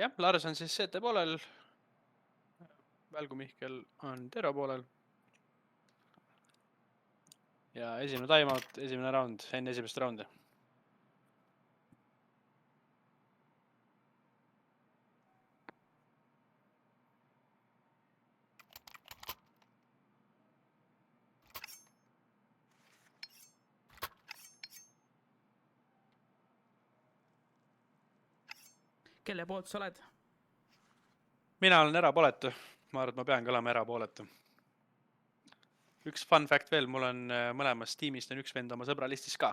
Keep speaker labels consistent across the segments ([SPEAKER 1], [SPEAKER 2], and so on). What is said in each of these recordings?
[SPEAKER 1] jah, Lars on siis CT poolel. Välgu Mihkel on Tero poolel. Ja esimene timeout, esimene round, enne esimest roundi.
[SPEAKER 2] Kelle poolt sa oled?
[SPEAKER 1] Mina olen erapooletu. Ma arvan, et ma pean ka olema erapooletu. Üks fun fact veel, mul on mõlemast tiimist on üks vend oma sõbralistis ka.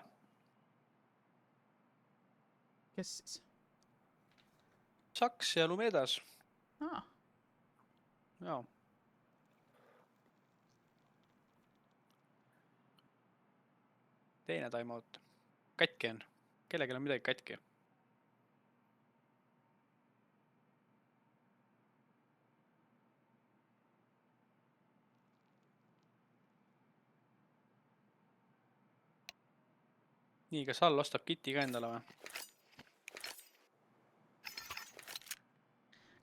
[SPEAKER 2] Kes siis?
[SPEAKER 1] Saks ja Lumedas.
[SPEAKER 2] Aa,
[SPEAKER 1] Jaa. Teine timeout. Katki on. Kellegil on midagi katki. Nii, kas all ostab kiti ka endale või?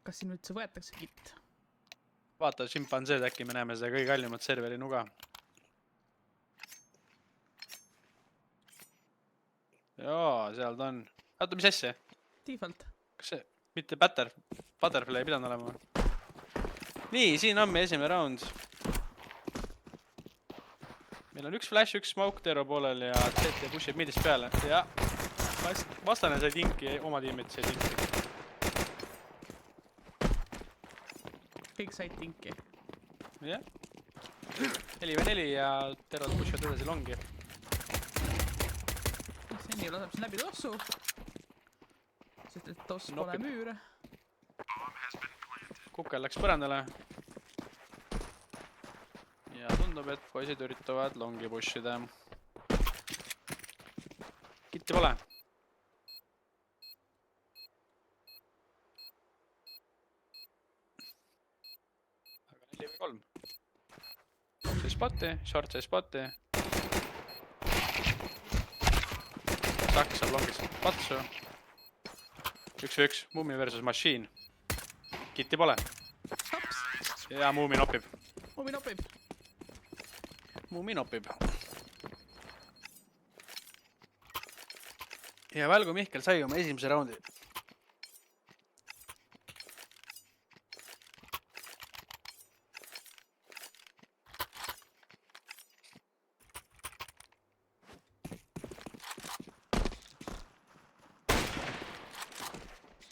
[SPEAKER 2] kas siin üldse võetakse kitt?
[SPEAKER 1] Vaata šimpanseed, äkki me näeme seda kõige kallimat serveri nuga. Jaa, seal ta on. Oota, mis asja?
[SPEAKER 2] Default.
[SPEAKER 1] Kas see mitte Butterfly ei pidanud olema? Nii, siin on meie esimene round. Meil on üks flash, üks smoke Tero poolel ja CT pushib midist peale. Ja vastane sai tinki, oma tiimid sai tinki.
[SPEAKER 2] Kõik said tinki.
[SPEAKER 1] Jah. 4v4 ja Tero pushivad edasi longi.
[SPEAKER 2] Seni laseb siin läbi tossu. Sest et toss pole
[SPEAKER 1] Nokib.
[SPEAKER 2] müüre.
[SPEAKER 1] Kukel läks põrandale. Ja tundub, et poisid üritavad longi pushida. Kitti pole. Aga 4v3. See spotti, short sai spotti. Saks saab longis patsu. 1v1, Mummi versus Machine. Kitti pole.
[SPEAKER 2] Taps.
[SPEAKER 1] Ja Mummi nopib.
[SPEAKER 2] Mummi nopib.
[SPEAKER 1] Mummi nopib. Ja Välgu Mihkel sai oma esimese raundi.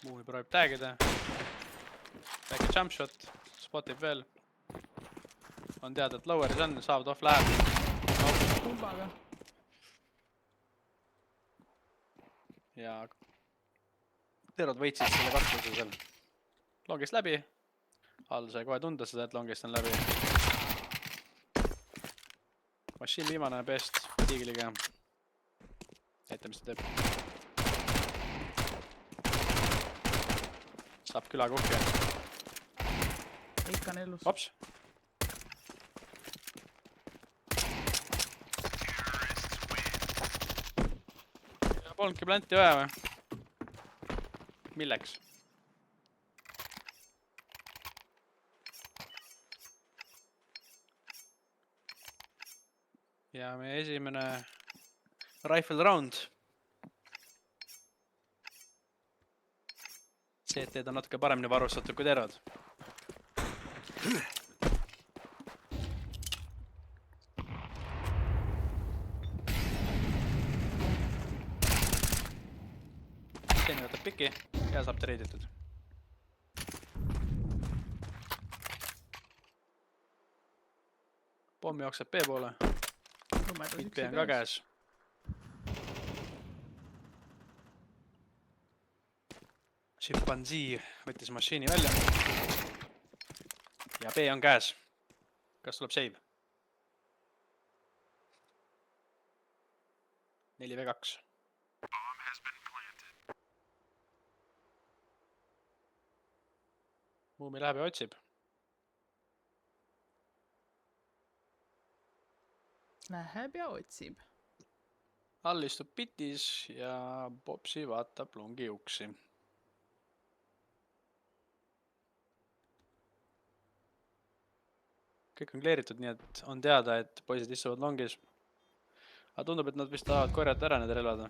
[SPEAKER 1] Mummi proovib tagida. Väike jump shot. Spotib veel. On teada, et loweris on, saavad off läheb.
[SPEAKER 2] Pumbaga.
[SPEAKER 1] Ja Terod võitsid selle kakluse seal. Longist läbi. All sai kohe tunda seda, et longist on läbi. Machine viimane best Tiigliga. Näita, mis ta teeb. Saab küla kuhke.
[SPEAKER 2] Ikka on elus.
[SPEAKER 1] Ops. Polnudki planti vaja või? Milleks? Ja meie esimene rifle round. CT-d on natuke paremini varustatud kui Terod. Seni võtab piki ja saab treiditud. Pommi jookseb B poole. Mid B on ka käes. Chimpanzee võttis mašiini välja. Ja B on käes. Kas tuleb save? 4v2. Mummi läheb ja otsib.
[SPEAKER 2] Läheb ja otsib.
[SPEAKER 1] All istub pitis ja Popsi vaatab longi uksi. kõik on kleeritud, nii et on teada, et poisid istuvad longis. Aga tundub, et nad vist tahavad korjata ära need relvad.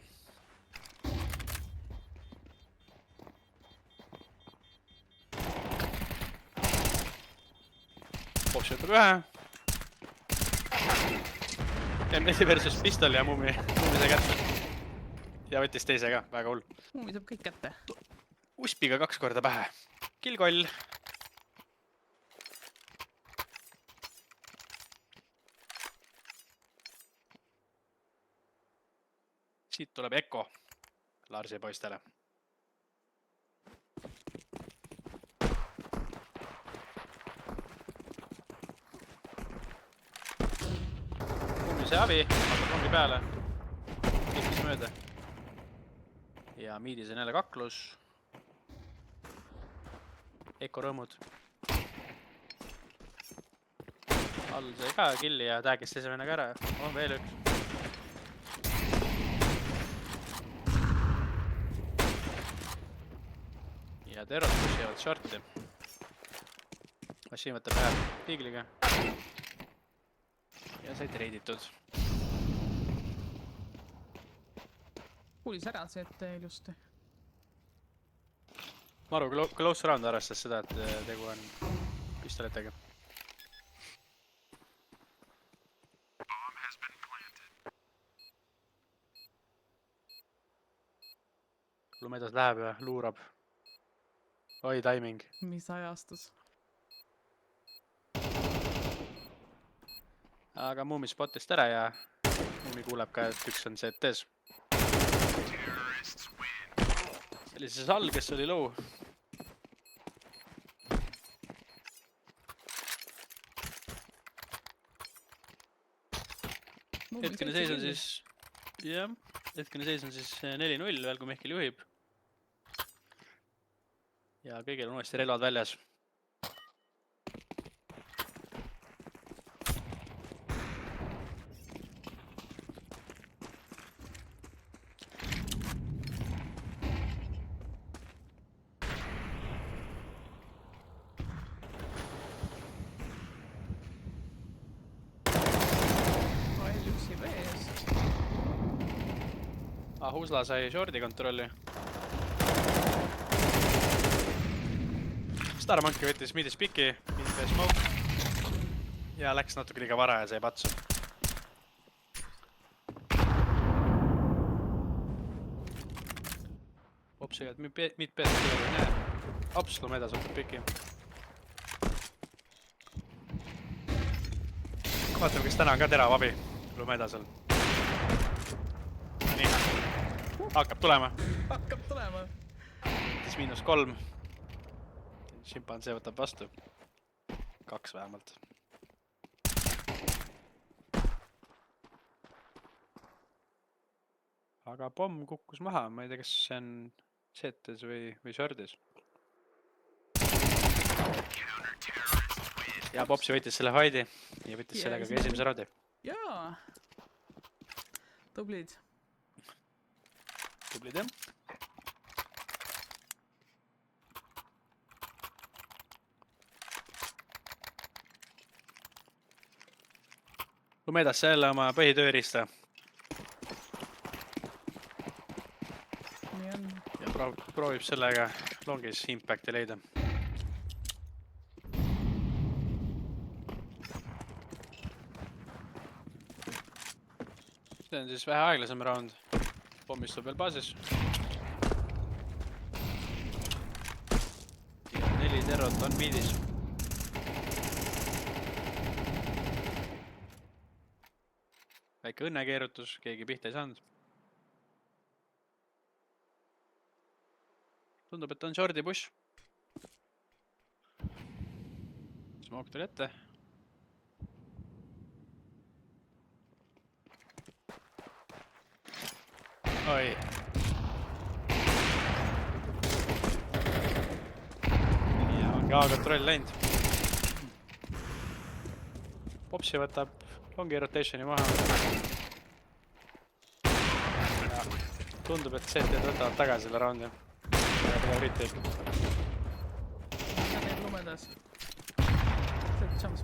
[SPEAKER 1] Pops võtab ühe. M4 versus pistol ja Mummi sai kätte. Ja võttis teise ka, väga hull.
[SPEAKER 2] Mummi saab kõik kätte.
[SPEAKER 1] Uspiga 2 korda pähe. Killkoll. Siit tuleb Eko Larsi poistele. Mummise abi, hakkab longi peale. Kipis mööda. Ja miidis on jälle kaklus. Eko rõõmud. All sai ka killi ja tagis esimene ka ära. On veel üks. Ja terrot pushivad shorti. Machine võtab ühe piigliga. Ja sai treiditud.
[SPEAKER 2] Kuulis ära see, et ilusti.
[SPEAKER 1] Maru close round arvestas seda, et tegu on pistoletega. Lumedas läheb ja luurab. Oi, timing.
[SPEAKER 2] Mis ajastus?
[SPEAKER 1] Aga Mummi spotist ära ja Mummi kuuleb ka, et üks on CT-s. See oli see Sall, kes oli low. Hetkene seis on siis... Jah, hetkene seis on siis 4-0 veel, kui Mihkel juhib. Ja kõigil on uuesti relvad väljas.
[SPEAKER 2] L1 vees.
[SPEAKER 1] Husla sai shorti kontrolli. Starmanki võttis midis piki, midis smoke. Ja läks natuke liiga vara ja sai patsu. Opsiga, et mid-peetud ei näe. Ops, Lumedas võtab piki. Vaatame, kas täna on ka terav abi Lumedasel. Nii. Hakkab tulema.
[SPEAKER 2] Hakkab tulema.
[SPEAKER 1] -3. Šimpansee võtab vastu. 2 vähemalt. Aga pomm kukkus maha. Ma ei tea, kas see on CT-s või shortis. Ja Popsi võttis selle fighti ja võttis sellega ka esimese raundi.
[SPEAKER 2] Jaa. Tublid.
[SPEAKER 1] Tublid, jah. Lumedas jälle oma põhitööriista.
[SPEAKER 2] Nii on.
[SPEAKER 1] Ja proovib sellega longis impacti leida. See on siis vähe aeglasem round. Pommistub veel baasis. 4 terrot on miidis. Väike õnnekeerutus, keegi pihta ei saanud. Tundub, et on shorti push. Smoke tuli ette. Oi. Ja on ka kontroll läinud. Popsi võtab longi rotationi maha. Ja tundub, et CT võtavad tagasi selle raundi. Ja tuleb retake.
[SPEAKER 2] Lumedas.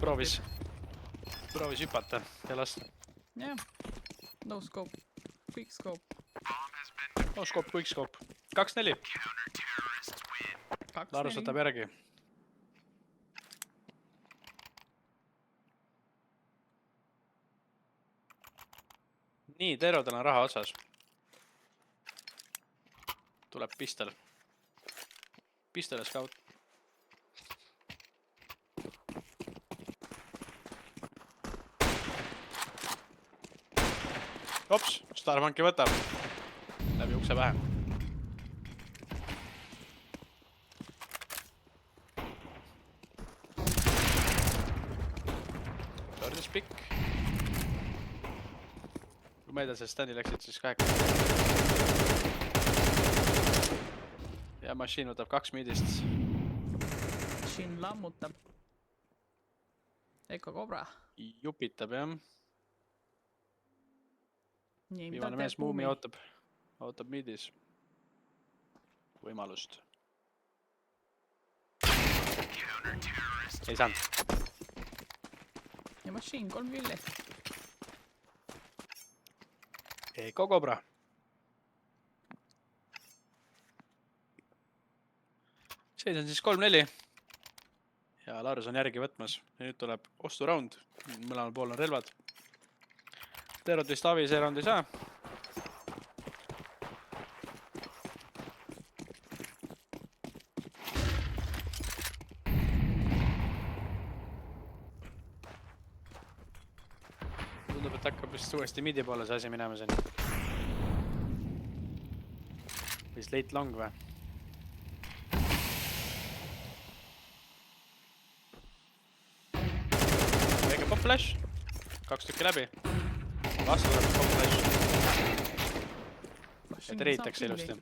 [SPEAKER 1] Proovis proovis hüpata ja lasta.
[SPEAKER 2] jah. No scope. Quick scope.
[SPEAKER 1] No scope, quick scope. 2-4.
[SPEAKER 2] 2-4.
[SPEAKER 1] Larus võtab järgi. Nii, Terodel on raha otsas. Tuleb pistel. Pistele scout. Ops, Starmanki võtab. Läbi ukse pähe. Pöördis pikk. Kui meelde see standi läksid, siis 8. Ja machine võtab 2 midist.
[SPEAKER 2] Siin lammutab. Eko Cobra.
[SPEAKER 1] Jupitab, jah.
[SPEAKER 2] Nii,
[SPEAKER 1] Viimane mees Muumi ootab midis. Võimalust. Ei saanud.
[SPEAKER 2] Ja machine 3 killi.
[SPEAKER 1] Eko Cobra. Seis on siis 3-4. Ja Larus on järgi võtmas. Ja nüüd tuleb osturaund. Mõlemal pool on relvad. Terot vist Avi see round ei saa. Tundub, et hakkab vist uuesti midi poole see asi minema siin. Või siis late long või? Väike pop flash. 2 tükki läbi. Vastu tuleb pop flash. Et reitakse ilusti.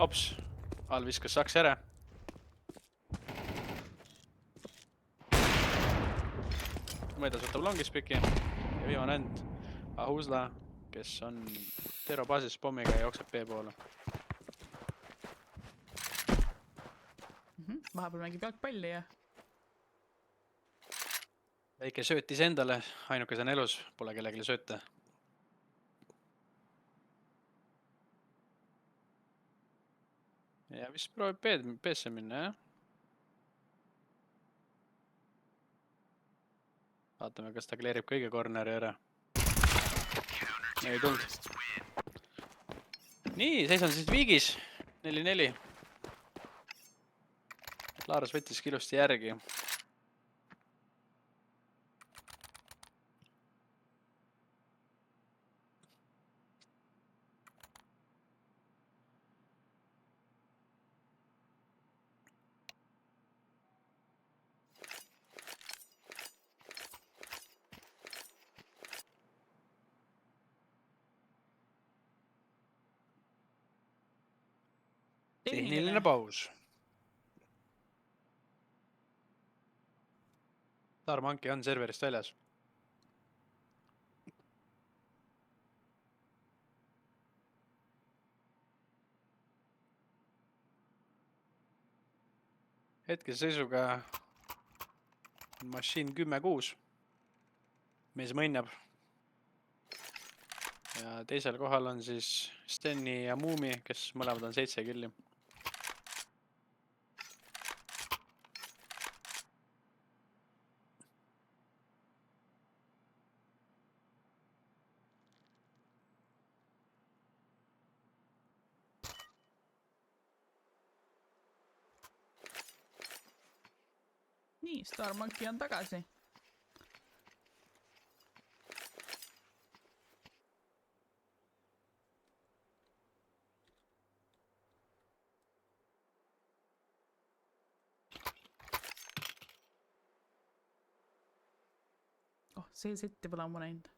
[SPEAKER 1] Ops. All viskas saks ära. Mõedas võtab longis piki. Ja viimane end. Ahuzla, kes on Tero baasis pommiga ja jookseb B poole.
[SPEAKER 2] Vahepeal mängib jalgpalli ja
[SPEAKER 1] Väike söötis endale, ainukes on elus, pole kellelegi sööta. Ja vist proovib B-sse minna, jah? Vaatame, kas ta kleerib kõige corneri ära. Ei tulnud. Nii, seis on siis viigis. 4-4. Laaras võttis ilusti järgi. Tehniline paus. Starmanki on serverist väljas. Hetke seisuga on machine 10-6. Mees mõnnab. Ja teisel kohal on siis Steni ja Muumi, kes mõlemad on 7 killi.
[SPEAKER 2] Nii, Starmanki on tagasi. Oh, see setti pole ammu näinud.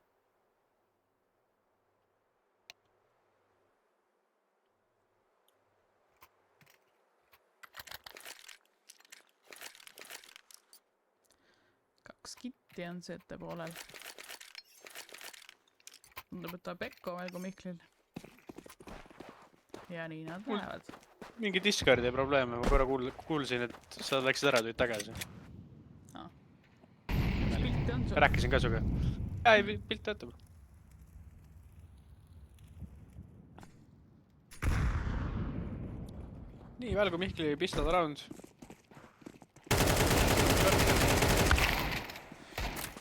[SPEAKER 2] Kitti on see ette poolel. Tundub, et ta Pekko veel kui Miklil. Ja nii nad lähevad.
[SPEAKER 1] Mingi Discordi probleeme, ma korra kuulsin, et sa läksid ära, tulid tagasi.
[SPEAKER 2] on sul?
[SPEAKER 1] Rääkisin ka suga. Ei, pilt töötab. Nii, Välgu Mihkli pistol round.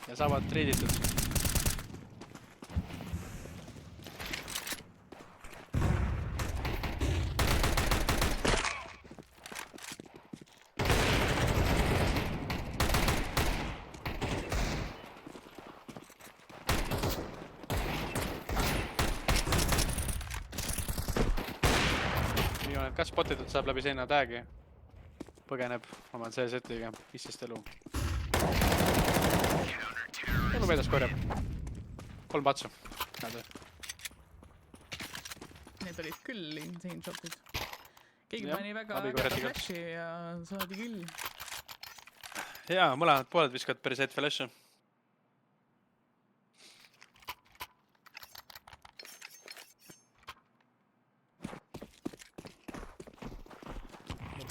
[SPEAKER 1] Ja saavad triiditud. Kas spotitud saab läbi seina tagi? Põgeneb oma CZ-iga, 15 elu. Elu meeles korjab. 3 patsu.
[SPEAKER 2] Need olid küll insane shotid. Keegi
[SPEAKER 1] Jah,
[SPEAKER 2] pani väga
[SPEAKER 1] abikorjatiga.
[SPEAKER 2] flashi ja saadi küll.
[SPEAKER 1] Jaa, mõlemad pooled viskavad päris heit flashi.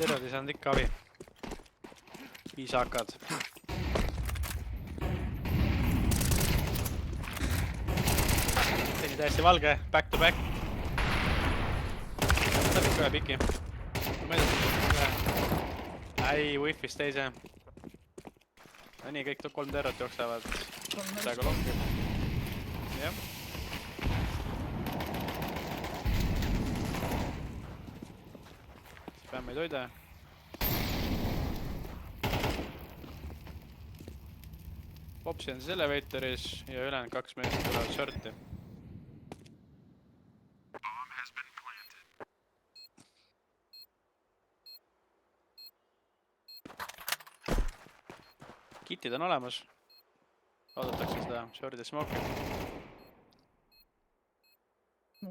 [SPEAKER 1] Terved ei saanud ikka abi. 5 AK-d. Tegi täiesti valge, back to back. Saab ikka ühe piki. Ei, Wi-Fi's teise. No nii, kõik 3 terrot jooksevad. Praegu longi. Jah. Peame ei toida. Popsi on siis elevaatoris ja ülejäänud 2 meest tulevad shorti. Kitid on olemas. Oodatakse seda shorti ja smoke'i.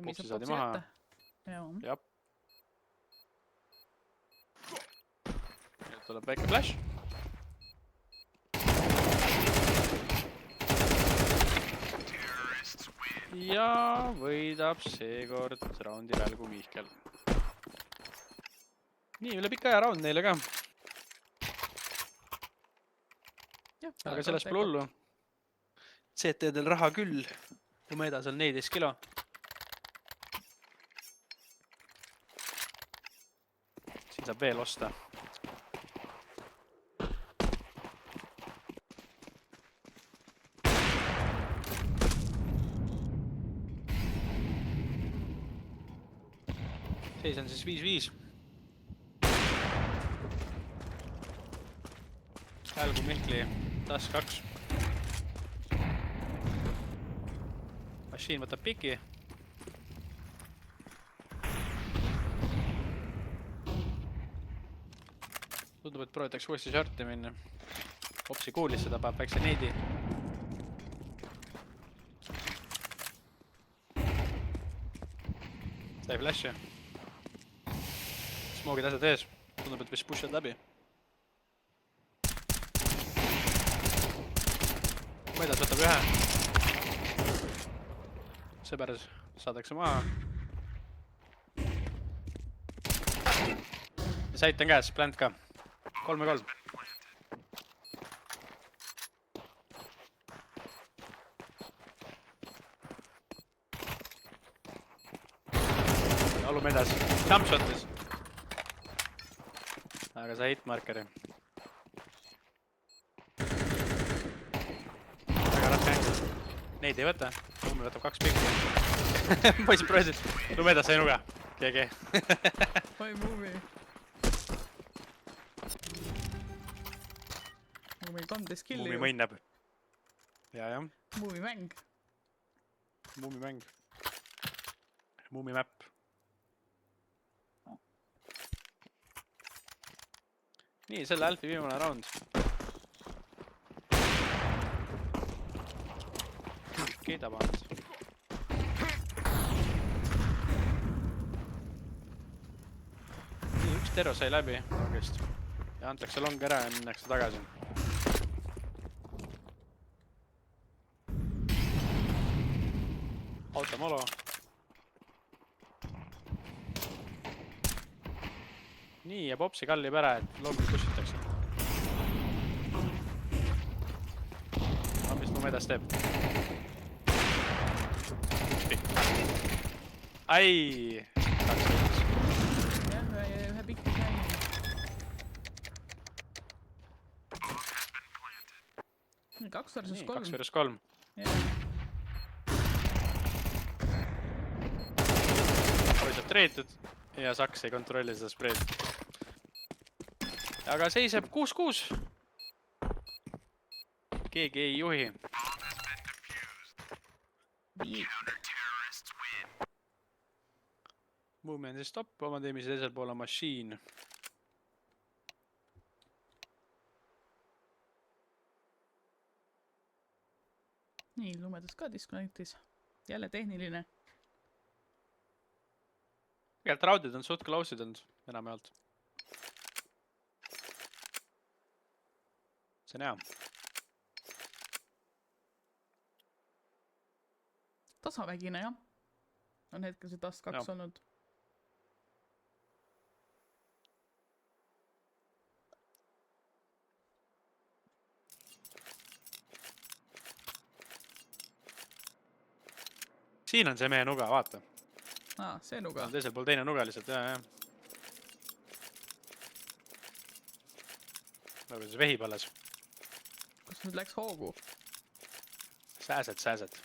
[SPEAKER 1] Popsi saadi maha. Jab. Tuleb väike flash. Ja võidab seekord raundi Välgu Mihkel. Nii, üle pika aja round neile ka. Aga sellest pole hullu. CT-del raha küll. Umeda seal 14 kilo. Siin saab veel osta. Seis on siis 5-5. Välgu Mihkli taas 2. Machine võtab piki. Tundub, et proovitakse uuesti shorti minna. Popsi kuulis seda, paneb väikse neidi. Sai flashi. Smogid asjad ees. Tundub, et vist push'ad läbi. Mõedas võtab ühe. Sõber saadakse maha. Sait on käes, plant ka. 3-3. Alume edasi. Jump shotis. Aga sa hitmarkeri. Väga raske mäng. Neid ei võta. Ummi võtab 2 pikki. Poisid proovisid. Lumedas sai nuga. GG.
[SPEAKER 2] Oi, Movie. Nagu meil 13 killi.
[SPEAKER 1] Mummi mõnnab. Jah.
[SPEAKER 2] Movie mäng.
[SPEAKER 1] Mummi mäng. Mummi map. Nii, selle Alfi viimane round. Kiidab ainult. Nii, üks terro sai läbi longist. Ja antakse long ära ja minnakse tagasi. Automolo. Nii, ja Popsi kallib ära, et longi pussitakse. kumma edasi teeb. Üks pikk. Ai! Kaks võitis.
[SPEAKER 2] jah, ühe pikki sain. Nii, 2 versus 3.
[SPEAKER 1] 2 versus 3. Hoidab treetud ja Saks ei kontrolli seda spreed. Aga seiseb 6-6. Keegi ei juhi. Muumi on siis stopp, oma tiimis teisel pool on Machine.
[SPEAKER 2] Nii, lumedas ka disconnectis. Jälle tehniline.
[SPEAKER 1] Tegelikult raudid on suht close'id olnud enamjaolt. See on hea.
[SPEAKER 2] Tasavägine, jah. On hetkel see Dust 2 olnud.
[SPEAKER 1] Siin on see meie nuga, vaata.
[SPEAKER 2] See nuga.
[SPEAKER 1] Teisel pool teine nuga lihtsalt, jah. Nagu siis vehib alles.
[SPEAKER 2] Kas nüüd läks hoogu?
[SPEAKER 1] Sääsed.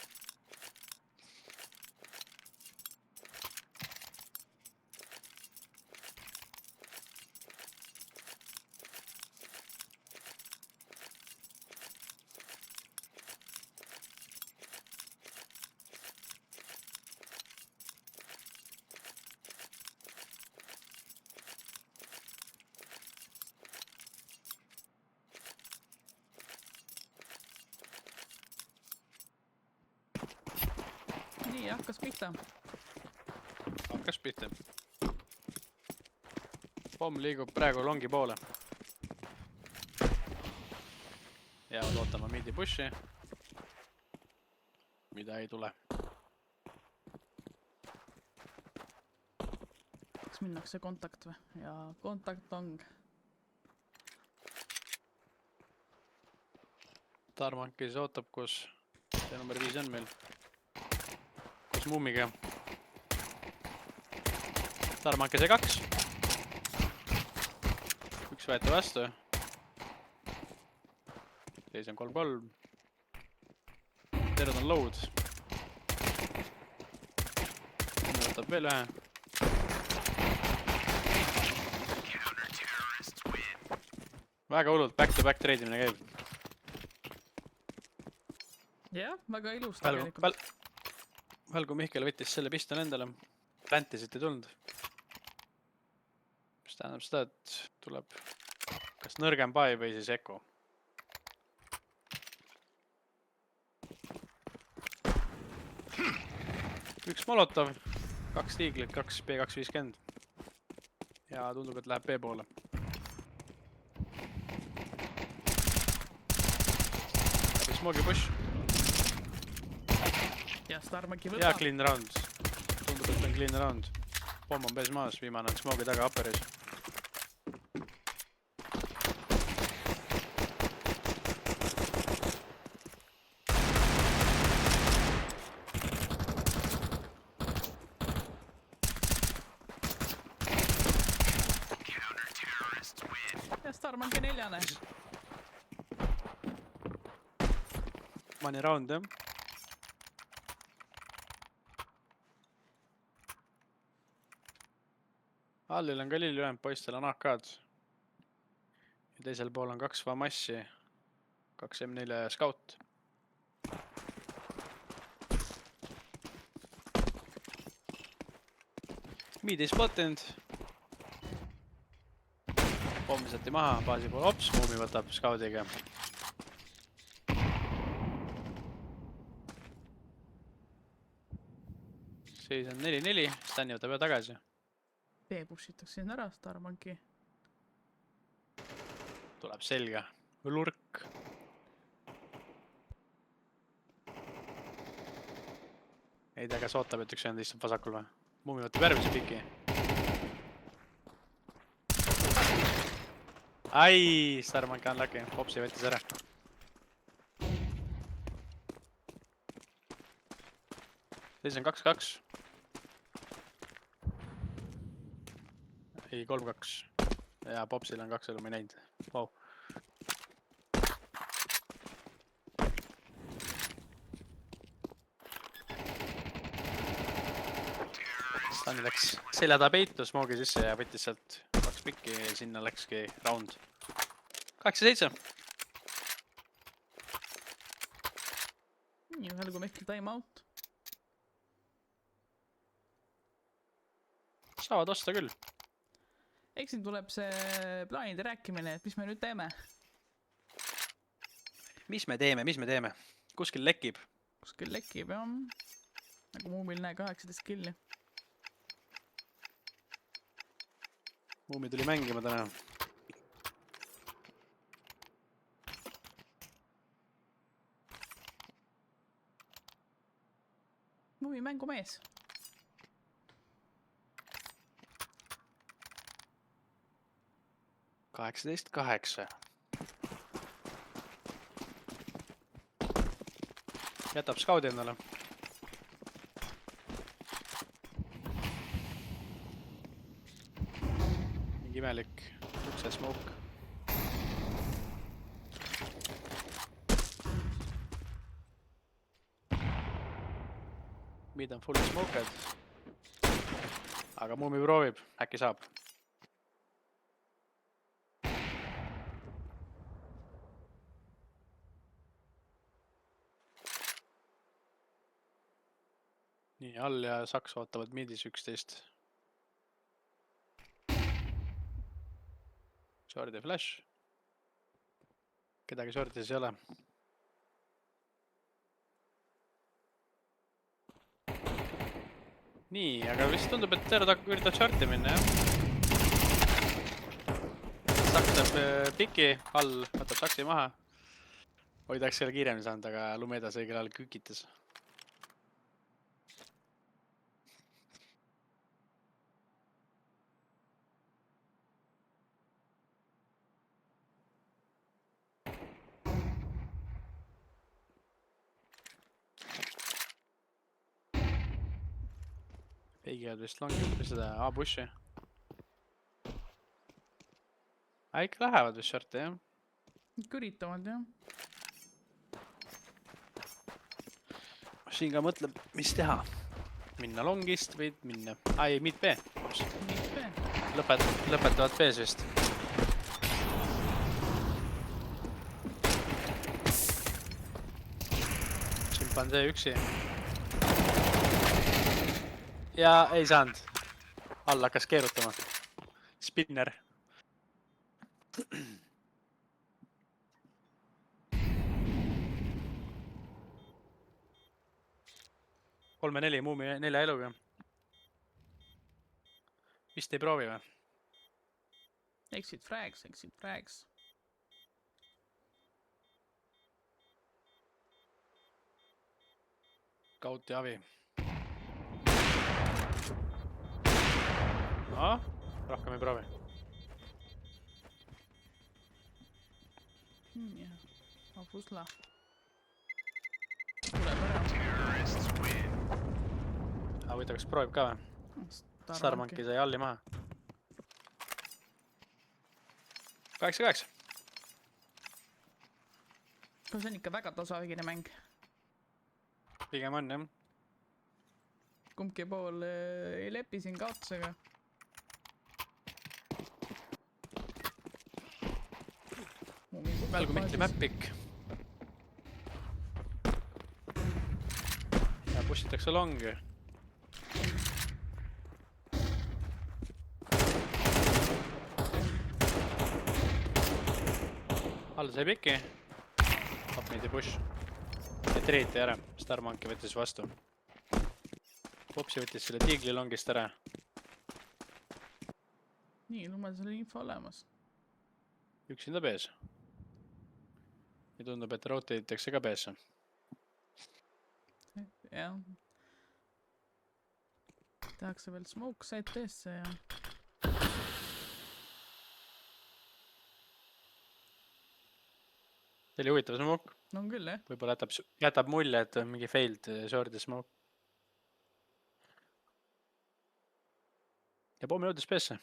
[SPEAKER 2] Nii, hakkas pihta.
[SPEAKER 1] Hakkas pihta. Pomm liigub praegu longi poole. Ja ootama midi pushi. Mida ei tule.
[SPEAKER 2] Kas minnakse kontakt või? Ja kontakt on.
[SPEAKER 1] Tarmankis ootab, kus see number 5 on meil. Kus Mummiga. Tarmankis see 2. Üks võeti vastu. Teis on 3-3. Terve on load. Võtab veel ühe. Väga hullult back-to-back treidimine käib.
[SPEAKER 2] Jah, väga ilus tegelikult.
[SPEAKER 1] Valgu Mihkel võttis selle piston endale. Plantisit ei tulnud. Mis tähendab seda, et tuleb kas nõrgem pai või siis Eko. Üks Molotov, 2 tiiglit, 2 P250. Ja tundub, et läheb B poole. Smogi push.
[SPEAKER 2] Ja Starmaki
[SPEAKER 1] Ja
[SPEAKER 2] võtab.
[SPEAKER 1] clean round. Tundub, et on clean round. Pomm on bez maas, viimane on smogi taga upperis.
[SPEAKER 2] Ja Starmanki 4.
[SPEAKER 1] Money round, jah. Allil on ka lill ülejäänud, poistel on AK-d. Ja teisel pool on 2 Famassi, 2 M4 ja Scout. Mid ei spottinud. Pomm visati maha, baasi pool ops, Muumi võtab Scoutiga. Seis on 4-4, Stani võtab ja tagasi.
[SPEAKER 2] B pushitakse siin ära, Starmanki.
[SPEAKER 1] Tuleb selga. Lurk. Ei tea, kas ootab, et üks vend istub vasakul või? Muumi võtab järgmise piki. Ai, Starmanki on lucky. Popsi võttis ära. Seis on 2-2. Ei, 3-2. Ja Popsil on 2 elu, ma ei näinud. Wow. Stani läks selja taha peitu, smoogi sisse ja võttis sealt 2 pikki ja sinna läkski round. 8-7.
[SPEAKER 2] Nii, ühel kui Mihkel time out.
[SPEAKER 1] Saavad osta küll.
[SPEAKER 2] Eks siin tuleb see plaanide rääkimine, et mis me nüüd teeme.
[SPEAKER 1] Mis me teeme? Kuskil lekib.
[SPEAKER 2] Kuskil lekib, jah. Nagu Muumil näe 18 killi.
[SPEAKER 1] Muumi tuli mängima täna.
[SPEAKER 2] Muumi mängumees.
[SPEAKER 1] Kaheksateist 8. Jätab skaudi endale. Mingi imelik ukse smoke. Mid on full smoked. Aga Muumi proovib, äkki saab. Nii, all ja Saks ootavad midis 11. Shordi flash. Kedagi shordis ei ole. Nii, aga vist tundub, et Tero üritab shorti minna, jah. Saks saab piki, all võtab Saksi maha. Hoidaks selle kiiremini saanud, aga Lumeda see õigel ajal kükitas. Peigivad vist langib seda A-bushi. Ikka lähevad vist shorti, jah.
[SPEAKER 2] Üritavad, jah.
[SPEAKER 1] Siin ka mõtleb, mis teha. Minna longist või minna... Ai, mid B.
[SPEAKER 2] Mid B.
[SPEAKER 1] Lõpetavad B-s vist. Chimpansee üksi. Ja ei saanud. All hakkas keerutama. Spinner. Kolme 4 Muumi 4 eluga. Vist ei proovi või?
[SPEAKER 2] Exit frags.
[SPEAKER 1] Kauti avi. Rohkem ei proovi.
[SPEAKER 2] Jah. Fusla. Tuleb ära.
[SPEAKER 1] Aga võtaks proovib ka või? Starmanki sai alli maha. 8-8.
[SPEAKER 2] See on ikka väga tasavägine mäng.
[SPEAKER 1] Pigem on, jah.
[SPEAKER 2] Kumbki pool ei lepi siin kaotusega.
[SPEAKER 1] Välgu mitli mäppik. Ja pussitakse longi. All sai piki. Upmidi push. Ja treeti ära. Starmanki võttis vastu. Popsi võttis selle tiigli longist ära.
[SPEAKER 2] Nii, Lumel selle info olemas.
[SPEAKER 1] Üksinda B-s. Ja tundub, et rotate'itakse ka B-sse.
[SPEAKER 2] Jah. Tehakse veel smoke site-esse ja...
[SPEAKER 1] See oli huvitav smoke.
[SPEAKER 2] No on küll, jah.
[SPEAKER 1] Võib-olla jätab mulje, et on mingi failed short ja smoke. ja pommi jõudis peesse.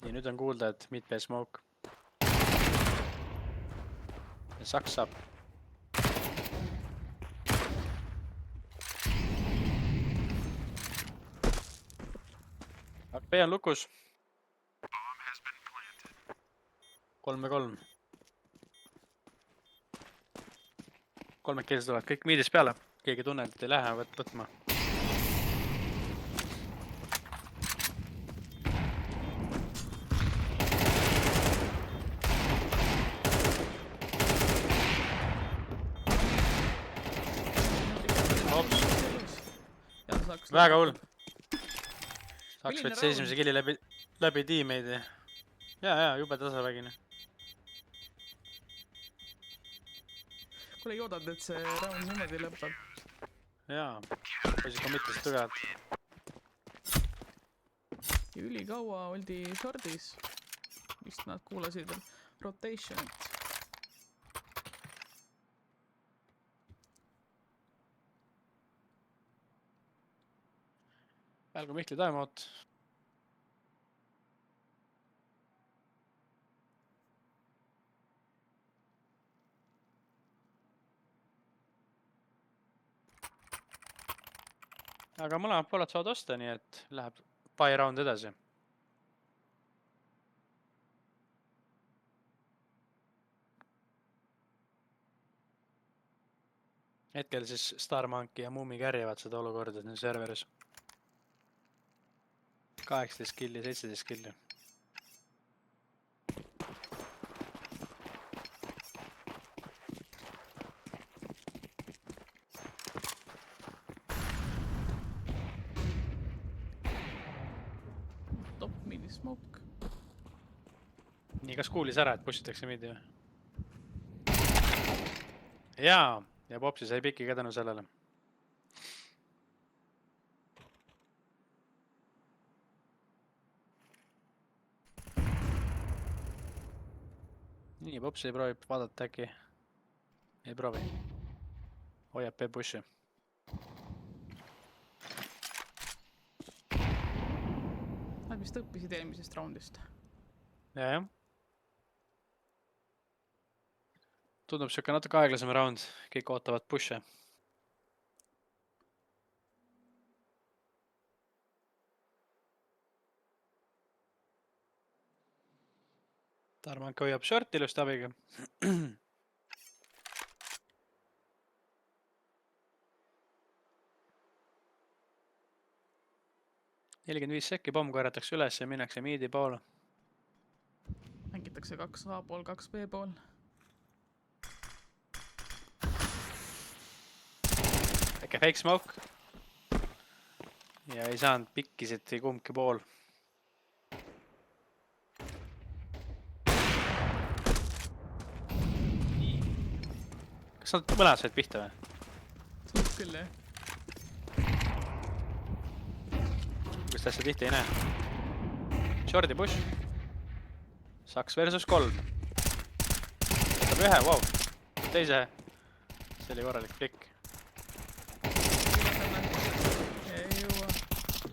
[SPEAKER 1] Nii, nüüd on kuulda, et mid-B smoke. Ja saks saab. B on lukus. 3-3. Kolmekesi tulevad kõik miidis peale. Keegi tunneb, et ei lähe võtma. Väga hull. Saks võttis esimese killi läbi tiimeid. Ja, jube tasavägine.
[SPEAKER 2] Kuule ei oodanud, et see round niimoodi lõpeb.
[SPEAKER 1] Jaa, poisid committisid tugevalt.
[SPEAKER 2] Ja ülikaua oldi shortis. Vist nad kuulasid rotationit. Välgu Mihkli timeout. Aga mõlemad pooled saavad osta, nii et läheb buy round edasi. Hetkel siis Starmonki ja Mummi kärjevad seda olukorda siin serveris. 18 killi, 17 killi. Top midi smoke.
[SPEAKER 1] Nii, kas kuulis ära, et pussitakse midi või? Jaa, ja Popsi sai piki ka tänu sellele. Nii, Popsi proovib vaadata äkki. Ei proovi. Hoiab B-pushi.
[SPEAKER 2] Nad vist õppisid eelmisest roundist.
[SPEAKER 1] Jah. Tundub siuke natuke aeglasem round. Kõik ootavad push'e. Tarmank hoiab short ilusti abiga. 45 sekki, pomm korjatakse üles ja minnakse miidi poole.
[SPEAKER 2] Mängitakse 2 A pool, 2 B pool.
[SPEAKER 1] Äkki fake smoke. Ja ei saanud pikkisid kumbki pool. Kas nad mõned said pihta või?
[SPEAKER 2] Tundub küll, jah.
[SPEAKER 1] Kus täitsa tihti ei näe. Shorti push. Saks versus 3. Võtab ühe, wow. Teise. See oli korralik pikk.
[SPEAKER 2] Ei jõua.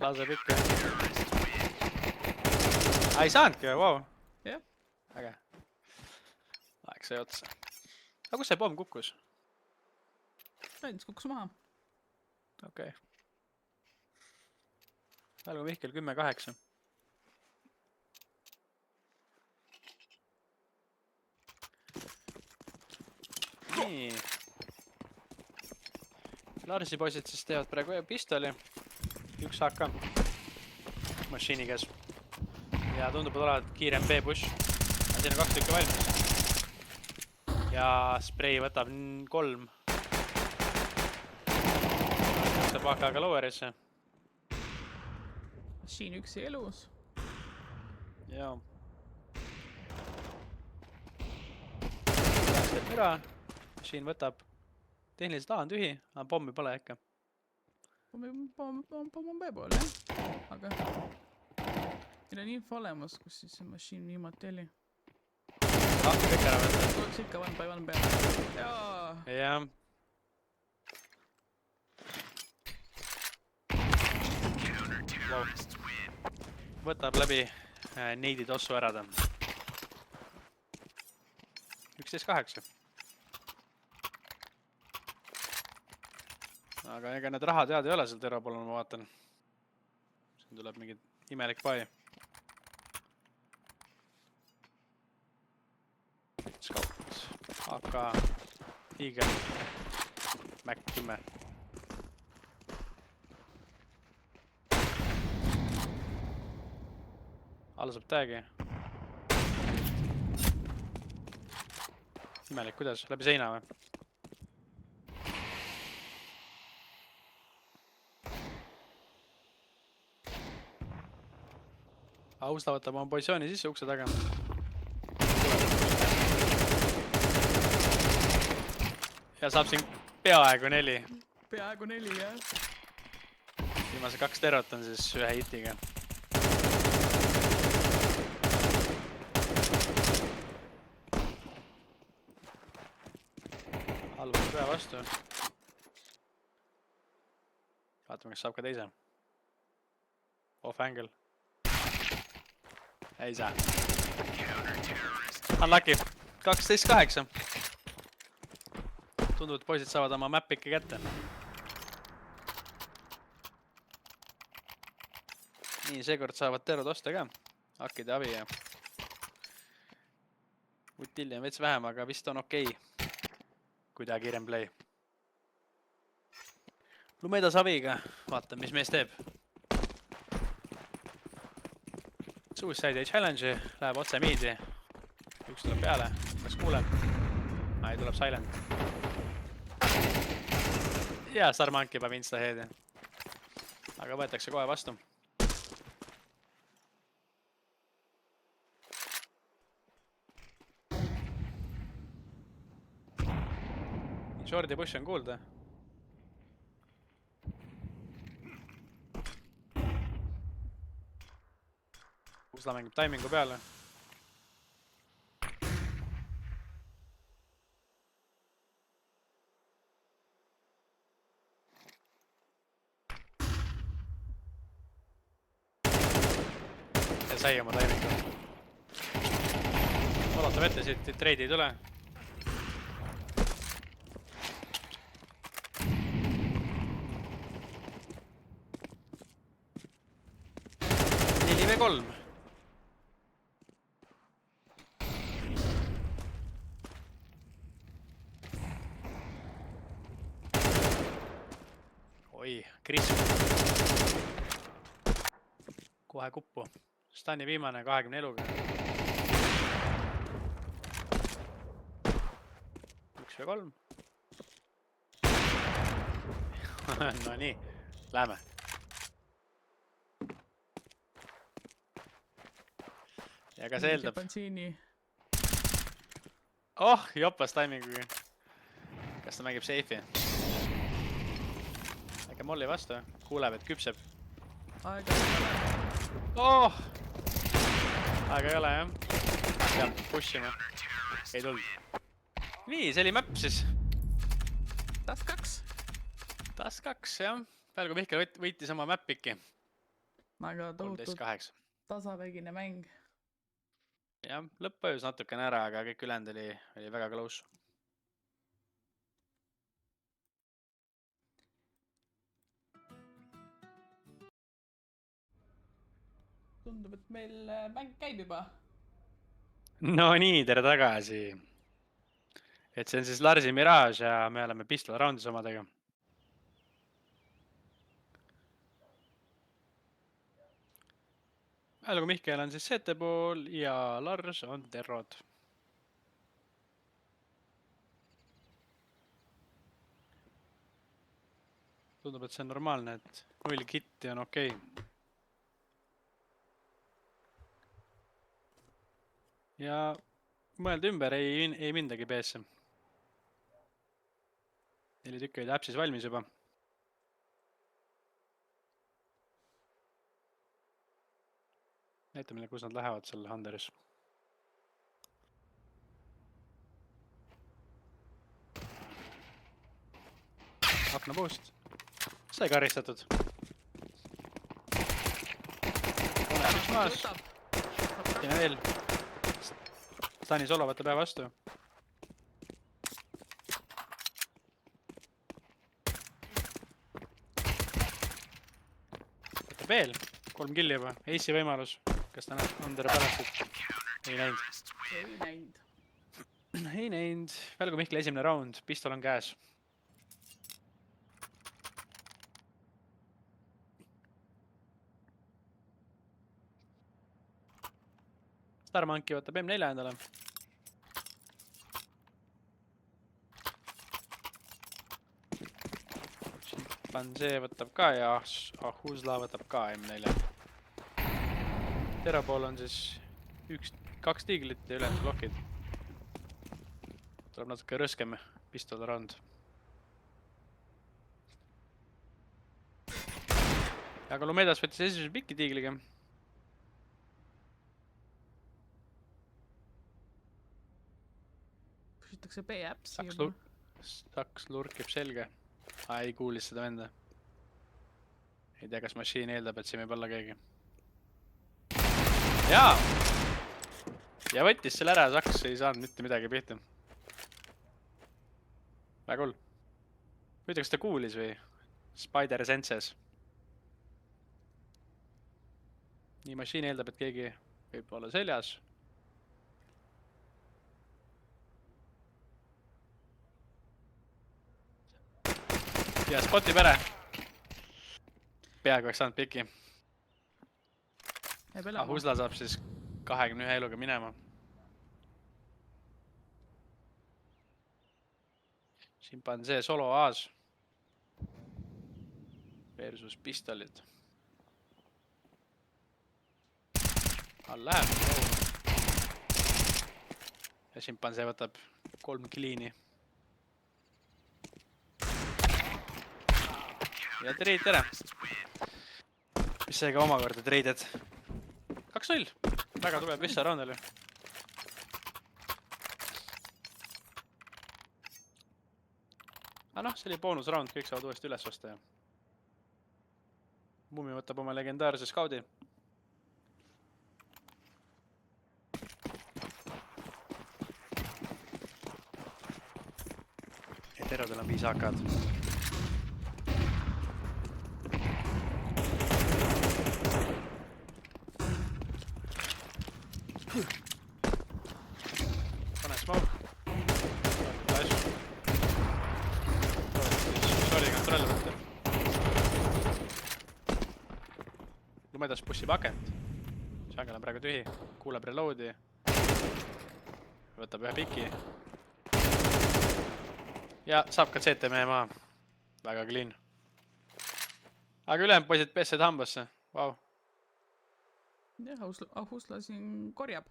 [SPEAKER 1] Lase pikka. Ei saanudki või, wow.
[SPEAKER 2] Jah.
[SPEAKER 1] Äge. Aeg sai otsa. Aga kus see pomm kukkus?
[SPEAKER 2] Randis kukkus maha.
[SPEAKER 1] Okei. Välgu Mihkel 10-8. Nii. Larsi poisid siis teevad praegu pistoli. Üks AK. Mašiini käes. Ja tundub, et olevad kiirem B-push. Siin on 2 tükki valmis. Ja sprei võtab 3. Saab AK-ga lowerisse.
[SPEAKER 2] Machine üksi elus.
[SPEAKER 1] Jaa. Päästab müra. Machine võtab. Tehniliselt A on tühi, aga pommi pole äkka.
[SPEAKER 2] Pomm on B pool, jah. Aga meil on info olemas, kus siis see machine viimati oli.
[SPEAKER 1] Kõik ära võtta.
[SPEAKER 2] Tuleks ikka 1 by 1 peale. Jaa.
[SPEAKER 1] Jah. võtab läbi neidi tossu ära ta. 11-8. Aga ega need rahad head ei ole seal terve poole, ma vaatan. Siin tuleb mingi imelik pai. Scout, AK, Eagle, Mac 10. Alla saab tagi. Imelik, kuidas? Läbi seina või? Ausla võtab oma positsiooni sisse ukse taga. Ja saab siin peaaegu 4.
[SPEAKER 2] Peaaegu 4, jah.
[SPEAKER 1] Viimase 2 terot on siis ühe hitiga. Halvab ühe vastu. Vaatame, kas saab ka teise. Off angle. Ei saa. Unlucky. 12-8. Tundub, et poisid saavad oma map ikka kätte. Nii, seekord saavad terod osta ka. Akkide avi ja Utilli on veits vähem, aga vist on okei. Kui teha kiirem play. Lumeda saviga. Vaatan, mis mees teeb. Suicide challenge läheb otse miidi. Üks tuleb peale. Kas kuuleb? Ai, tuleb silent. Ja Starmanki päev instaheedi. Aga võetakse kohe vastu. Shorti push on kuulda. Usla mängib timingu peale. Ja sai oma timingu. Olatab ette siit, treidi ei tule. Kolm. Oi, crisp. Kohe kuppu. Stani viimane 24-ga. 1 või 3. No nii, lähme. Ja ka see eeldab. Oh, jopas timinguga. Kas ta mängib safe'i? Äkki molli vastu, kuuleb, et küpseb.
[SPEAKER 2] Aega ei ole.
[SPEAKER 1] Oh! Aega ei ole, jah. Peab pushima. Ei tulnud. Nii, see oli map siis.
[SPEAKER 2] Tas 2.
[SPEAKER 1] Tas 2, jah. Peal kui Mihkel võitis oma map ikki.
[SPEAKER 2] Aga tohutult
[SPEAKER 1] 13-8.
[SPEAKER 2] tasavägine mäng.
[SPEAKER 1] Jah, lõppöös natukene ära, aga kõik ülend oli väga close.
[SPEAKER 2] Tundub, et meil mäng käib juba.
[SPEAKER 1] No nii, tere tagasi. Et see on siis Larsi Mirage ja me oleme Pistol Roundis omadega. Välgu Mihkel on siis CT pool ja Lars on terrod. Tundub, et see on normaalne, et 0 kitti on okei. Ja mõelda ümber ei mindagi B-sse. 4 tükki olid appsis valmis juba. Näita meile, kus nad lähevad seal Hunteris. Akna boost. Sai karistatud. Üks maas. Teine veel. Stani solo võtab ühe vastu. Võtab veel. 3 killi juba. Ace'i võimalus. Kas ta näeb under pärast? Ei näinud. Ei näinud. Välgu Mihkli esimene round. Pistol on käes. Starmanki võtab M4 endale. Šimpansee võtab ka ja Ahuzla võtab ka M4. Terapool on siis 2 tiiglit ja ülejäänud blokid. Tuleb natuke rõskem pistol round. Aga Lumedas võttis esimese pikki tiigliga.
[SPEAKER 2] Püsitakse B-äpsi
[SPEAKER 1] Staks lurkib selge. Ei kuulis seda venda. Ei tea, kas masiin eeldab, et siin võib olla keegi. Jaa! Ja võttis selle ära, Saks ei saanud mitte midagi pihta. Väga hull. Võite, kas ta kuulis või? Spider Senses. Nii masiin eeldab, et keegi võib olla seljas. Ja spotib ära. Peaaegu oleks saanud piki. Ahuzla saab siis 21 eluga minema. Šimpansee solo aas. Versus pistolid. All läheb. Ja Šimpansee võtab 3 kliini. Ja treid ära. Mis seega omakorda treided. 2-0. Väga tugev pissa round oli. Noh, see oli boonus round, kõik saavad uuesti üles osta. Mummi võtab oma legendaarse skaudi. Ja terodel on 5 AK-d. Pane smoke. Sorry, kontroll võtta. Lumedas pussib akent. Jungle on praegu tühi. Kuuleb reloadi. Võtab ühe piki. Ja saab ka CT mehe maa. Väga clean. Aga ülejäänud poisid pessid hambasse. Vau.
[SPEAKER 2] Jah, Ahuzla siin korjab.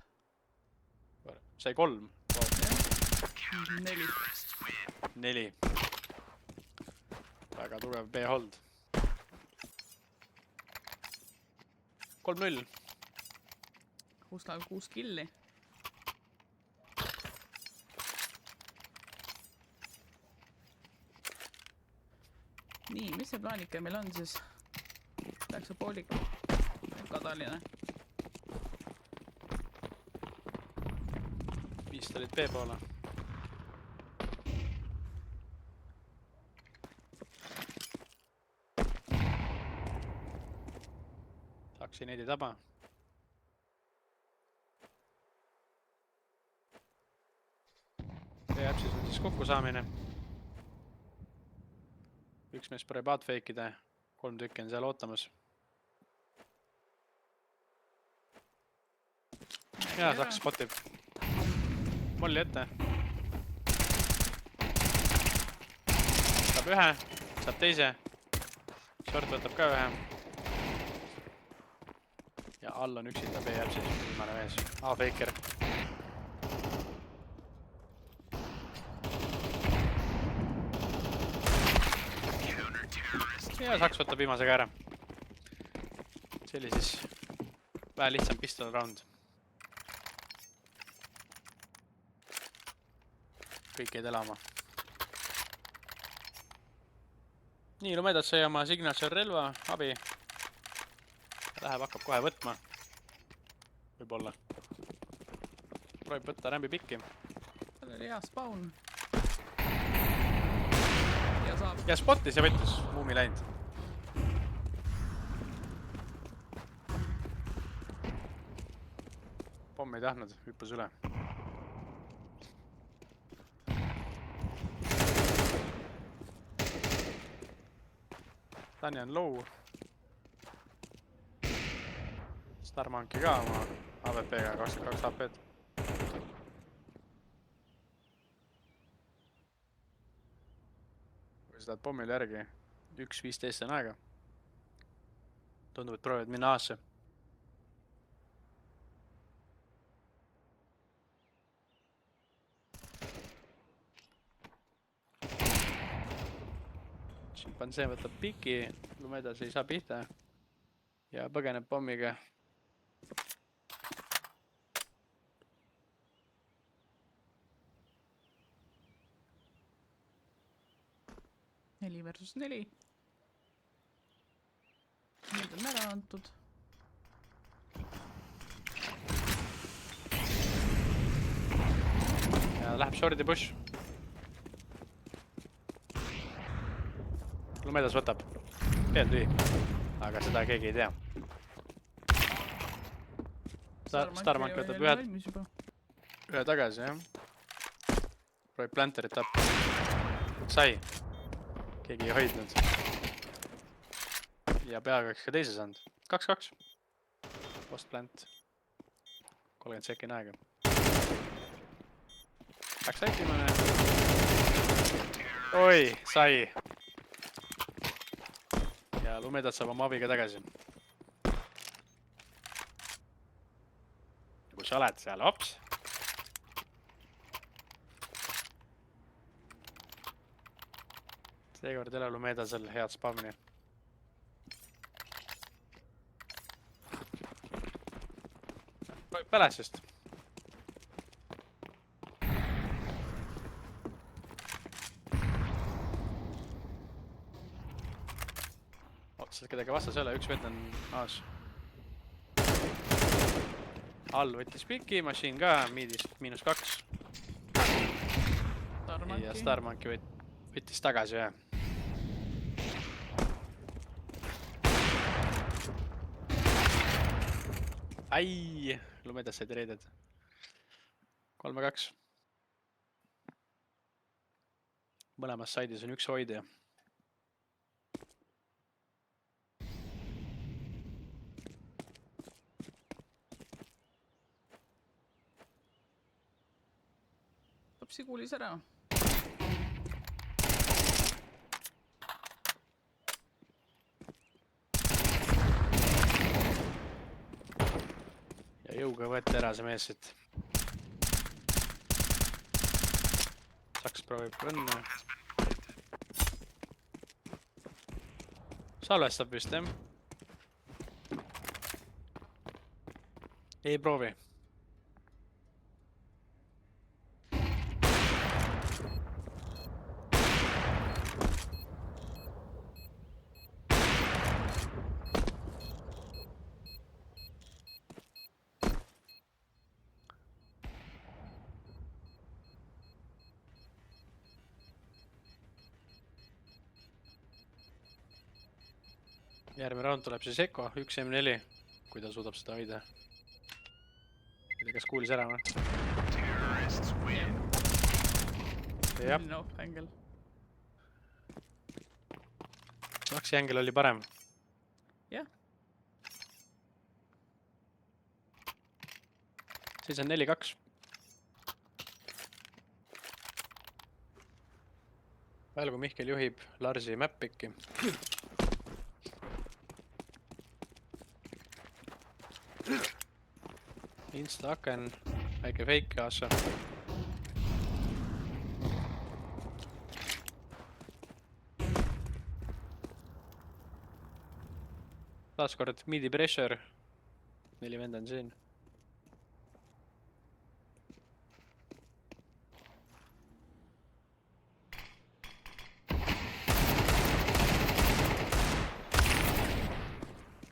[SPEAKER 1] Sai 3.
[SPEAKER 2] 4.
[SPEAKER 1] Väga tugev B-hold. 3-0.
[SPEAKER 2] Ahuzla 6 killi. Nii, mis see plaanike meil on siis? 9 poolik. Kadaline.
[SPEAKER 1] Pistolid B poole. Saksi neid ei taba. B-äpsis on siis kokku saamine. Üks mees pole bad fake'ida. 3 tükki on seal ootamas. Ja, Saks spotib. Molli ette. Saab ühe, saab teise. Short võtab ka ühe. Ja all on üksinda B-äpsis. Viimane mees. A-faker. Ja Saks võtab viimasega ära. See oli siis vähe lihtsam pistol round. Kõik jäid elama. Nii, Lumedas sai oma signature relva, abi. Läheb, hakkab kohe võtma. Võib-olla. Proovib võtta rämbi pikki.
[SPEAKER 2] Tal oli hea spawn. Ja saab.
[SPEAKER 1] Ja spotis ja võttis. Muumi läinud. Pomm ei tahtnud. Hüppus üle. Tanja on low. Starmanki ka oma AWP-ga 22 HP-d. Kui sa tahad pommile järgi, 1.15 on aega. Tundub, et proovid minna A-sse. Šimpansee võtab piki, lumedas ei saa pihta ja põgeneb pommiga.
[SPEAKER 2] 4 versus 4. Nüüd on ära antud.
[SPEAKER 1] Ja läheb shorti push. Lumedas võtab. Peel tühi. Aga seda keegi ei tea. Starmank võtab ühe tagasi, jah. Proovib planterit tappa. Sai. Keegi ei hoidnud. Ja peaaegu ka teise saanud. 2-2. Post plant. 30 sekin aega. Läks äkimane. Oi, sai. Ja lumedat saab oma abiga tagasi. Kui sa oled seal, hops. Seekord ei ole lumedasel head spamni. Päläsest. Otseselt kedagi vastas ei ole, üks vend on aas. All võttis piki, machine ka, miidist -2. Ja Starmanki võttis tagasi ühe. Ai, lumedas said reeded. 3-2. Mõlemas saidis on üks hoidja.
[SPEAKER 2] Topsi kuulis ära.
[SPEAKER 1] Jõuga võeti ära see mees siit. Saks proovib õnne. Salvestab vist, jah? Ei proovi. Järgmine round tuleb siis Eko, 1M4, kui ta suudab seda hoida. Ei tea, kas kuulis ära või? Jah.
[SPEAKER 2] No, ängel.
[SPEAKER 1] Saksi ängel oli parem.
[SPEAKER 2] Jah.
[SPEAKER 1] Siis on 4-2. Välgu Mihkel juhib Larsi map-piki. Insta aken, väike fake kaasa. Taaskord midi pressure. 4 vend on siin.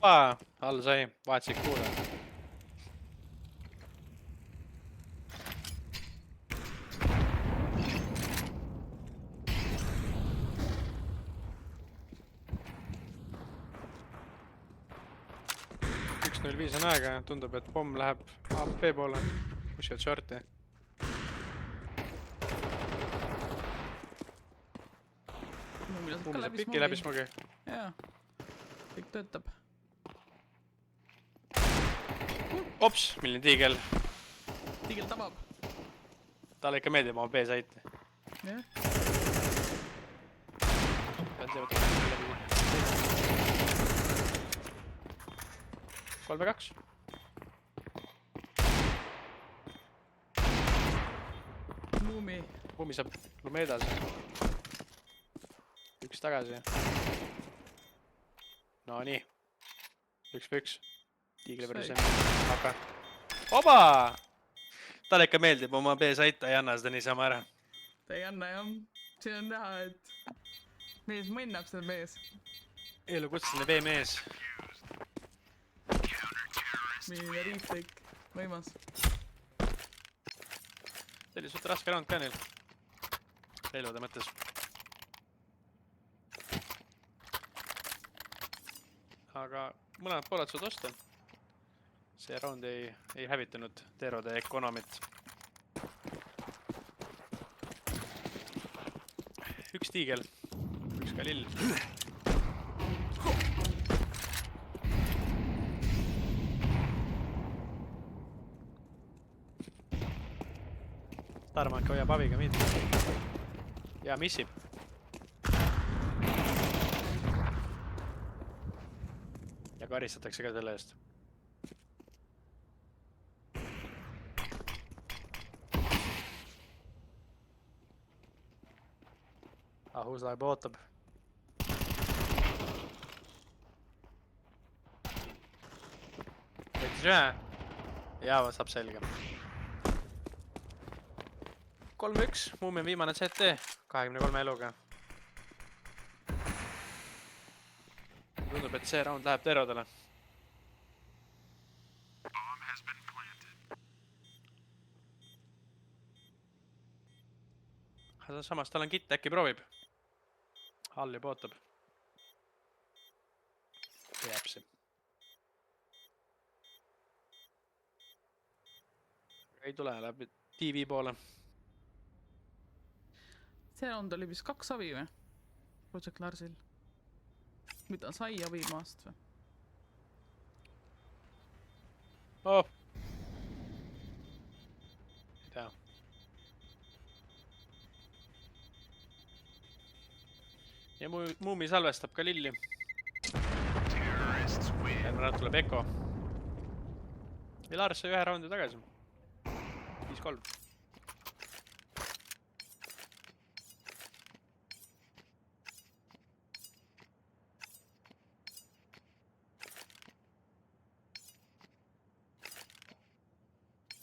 [SPEAKER 1] All sai, vaatasid kuule. 2.05 on aega ja tundub, et pomm läheb AP poole. Pushivad shorti.
[SPEAKER 2] Muumi laseb ka
[SPEAKER 1] Pummi saab
[SPEAKER 2] läbi
[SPEAKER 1] piki läbi
[SPEAKER 2] smogi.
[SPEAKER 1] smogi.
[SPEAKER 2] Jaa. Kõik töötab.
[SPEAKER 1] Ops, milline tiigel.
[SPEAKER 2] Tigel tabab.
[SPEAKER 1] Talle ikka meeldib oma B-saiti.
[SPEAKER 2] Jah.
[SPEAKER 1] Pean see võtma läbi. 3-2.
[SPEAKER 2] Muumi.
[SPEAKER 1] Pummi saab lume edasi. Üks tagasi. No nii. 1-1. Tiigli päris aga. Oba! Talle ikka meeldib oma B-saita, ei anna seda niisama ära.
[SPEAKER 2] Ta ei anna jah. Siin on näha, et mees mõnnab seda mees.
[SPEAKER 1] Eelukutseline B-mees.
[SPEAKER 2] Milline retake. Võimas.
[SPEAKER 1] See oli suht raske round ka neil. Relvade mõttes. Aga mõlemad pooled saad osta. See round ei hävitanud Terode Economit. Üks tiigel, üks ka lill. Tarmanka hoiab abiga mid. Ja missib. Ja karistatakse ka selle eest. Huusla juba ootab. Võitis ühe. Ja saab selge. 3-1. Muumi on viimane CT. 23 eluga. Tundub, et see round läheb Terodele. Samas tal on kitt, äkki proovib. All juba ootab. Jääpsi. Ei tule, läheb TV poole.
[SPEAKER 2] See round oli vist 2 abi või? Project Larsil. Mida sai abi maast või?
[SPEAKER 1] Oh! Ei tea. Ja Muumi salvestab ka lilli. Järgmine tuleb Eko. Ja Lars sai ühe raundi tagasi. 5-3.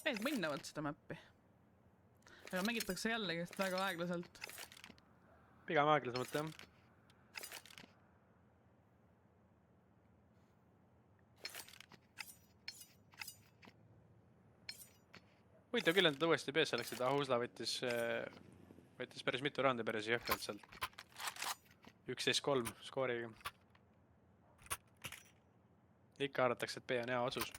[SPEAKER 2] Mees mõnnavad seda mappi. Aga mängitakse jällegi väga aeglaselt.
[SPEAKER 1] Pigem aeglasemalt jah. Huvitav küll, et uuesti B-sse läksid. Huusla võttis päris mitu raundi päris jõhkralt sealt. 11-3 skooriga. Ikka arvatakse, et B on hea otsus.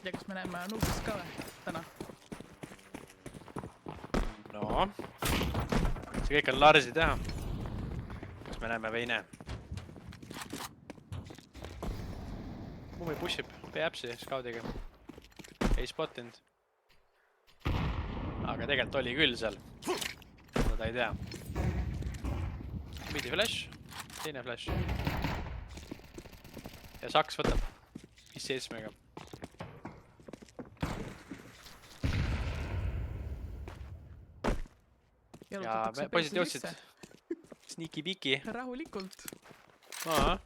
[SPEAKER 2] Ja kas me näeme Nubist ka või täna?
[SPEAKER 1] No. See kõik on Larsi teha. Kas me näeme või ei näe? Muumi pushib B-appsi scoudiga. Ei spottinud. Aga tegelikult oli küll seal. Ta ei tea. Midi flash. Teine flash. Ja Saks võtab 5-7-ga. Ja poisid jõudsid sneaky-piki.
[SPEAKER 2] Rahulikult.
[SPEAKER 1] Aa.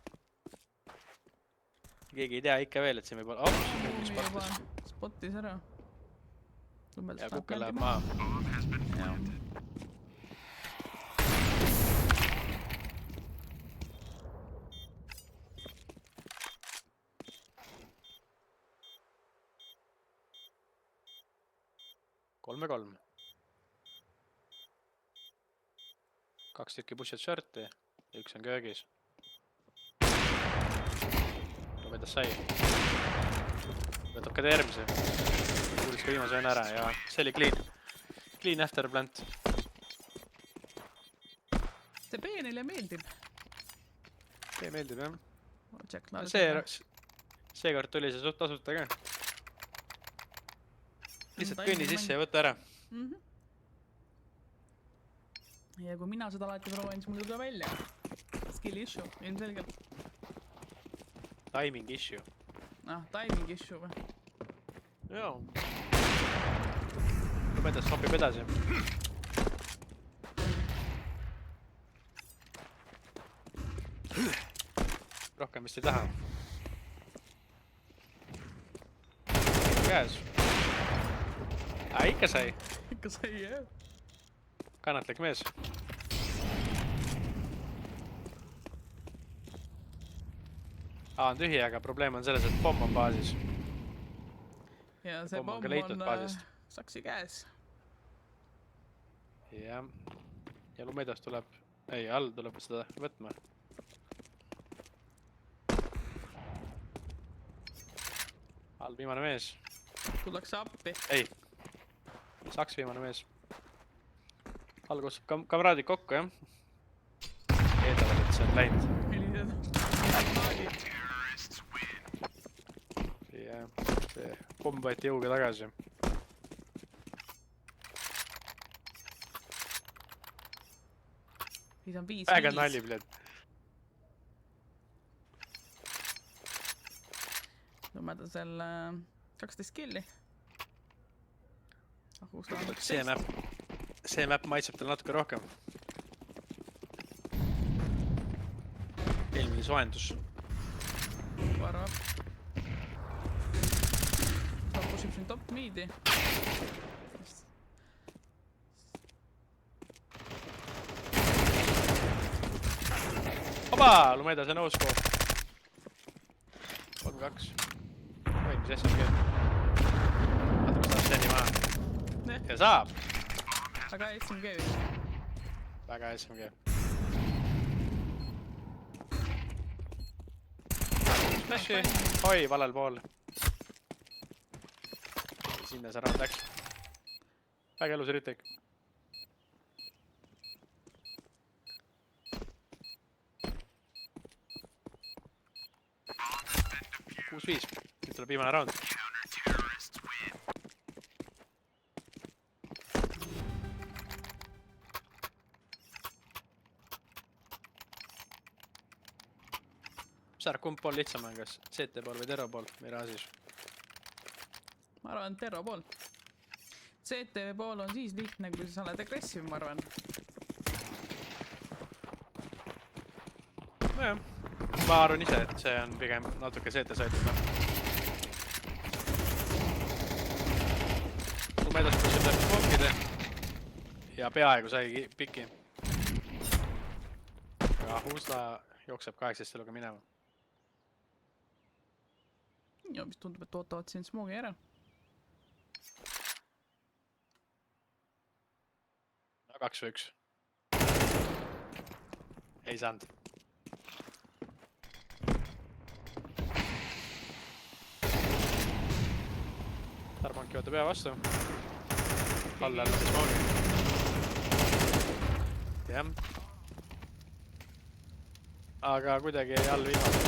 [SPEAKER 1] Keegi ei tea ikka veel, et see võib olla...
[SPEAKER 2] Muumi juba spottis ära.
[SPEAKER 1] Ja Kuka läheb maa. Kolme. 2 tükki push-et short'i. 1 on köögis. Lumedas sai. Võtab ka järgmise. Kuulis ka viimase ühe ära ja see oli clean. Clean after plant.
[SPEAKER 2] see B neile meeldib.
[SPEAKER 1] See meeldib jah.
[SPEAKER 2] Jack
[SPEAKER 1] No
[SPEAKER 2] Larson.
[SPEAKER 1] seekord tuli see suht tasuta ka. Lihtsalt
[SPEAKER 2] Taiming
[SPEAKER 1] kõnni sisse
[SPEAKER 2] mäng.
[SPEAKER 1] ja võta ära.
[SPEAKER 2] Ja kui mina seda alati proovin, siis mul ei tule välja. Skill issue, ilmselgelt.
[SPEAKER 1] Timing issue.
[SPEAKER 2] Timing issue või?
[SPEAKER 1] Joo. Lumedas sobib edasi. Rohkem vist ei taha. Käes. Ikka sai.
[SPEAKER 2] Ikka sai jah.
[SPEAKER 1] Kannatlik mees. On tühi, aga probleem on selles, et pomm on baasis.
[SPEAKER 2] Ja see
[SPEAKER 1] Pomm on
[SPEAKER 2] pomm
[SPEAKER 1] ka leitud
[SPEAKER 2] on
[SPEAKER 1] baasist.
[SPEAKER 2] saksi käes.
[SPEAKER 1] Jah. Ja lumedas tuleb... Ei, all tuleb seda võtma. All viimane mees.
[SPEAKER 2] Tullakse appi.
[SPEAKER 1] Ei. Saks viimane mees. All kutsub kamraadid kokku, jah? Eeldavad, et see on läinud.
[SPEAKER 2] Millised?
[SPEAKER 1] Ja see pomm võeti jõuga tagasi.
[SPEAKER 2] Siis on 5-5.
[SPEAKER 1] Väga nalli, bled.
[SPEAKER 2] Lumeda seal 12 killi.
[SPEAKER 1] See map maitseb tal natuke rohkem. Eelmine soendus.
[SPEAKER 2] Arvab. Ta pushib siin top midi.
[SPEAKER 1] Oba! Lumeda see no-score. 3-2. Oi, mis SMG. Vaata, kas saab stendi maha. Ja saab!
[SPEAKER 2] Väga SMG vist.
[SPEAKER 1] Väga SMG. Flashi! Oi, valel pool. Sinna see round läks. Väga elus üritek. Kuus-viis. Nüüd tuleb viimane round. Mis arv, kumb pool lihtsam on, kas CT pool või Terro pool Mirage'is?
[SPEAKER 2] Ma arvan, Terro pool. CT pool on siis lihtne, kui sa oled agressiv, ma arvan.
[SPEAKER 1] Nojah. Ma arvan ise, et see on pigem natuke CT saituna. Lumedas pushib läbi smokide ja peaaegu sai piki. Aga Husla jookseb 18 eluga minema.
[SPEAKER 2] Ja mis tundub, et ootavad siin smogi ära.
[SPEAKER 1] 2-1. Ei saanud. Tarbanki võtab hea vastu. All jälle see smogi. Jah. Aga kuidagi all viimane.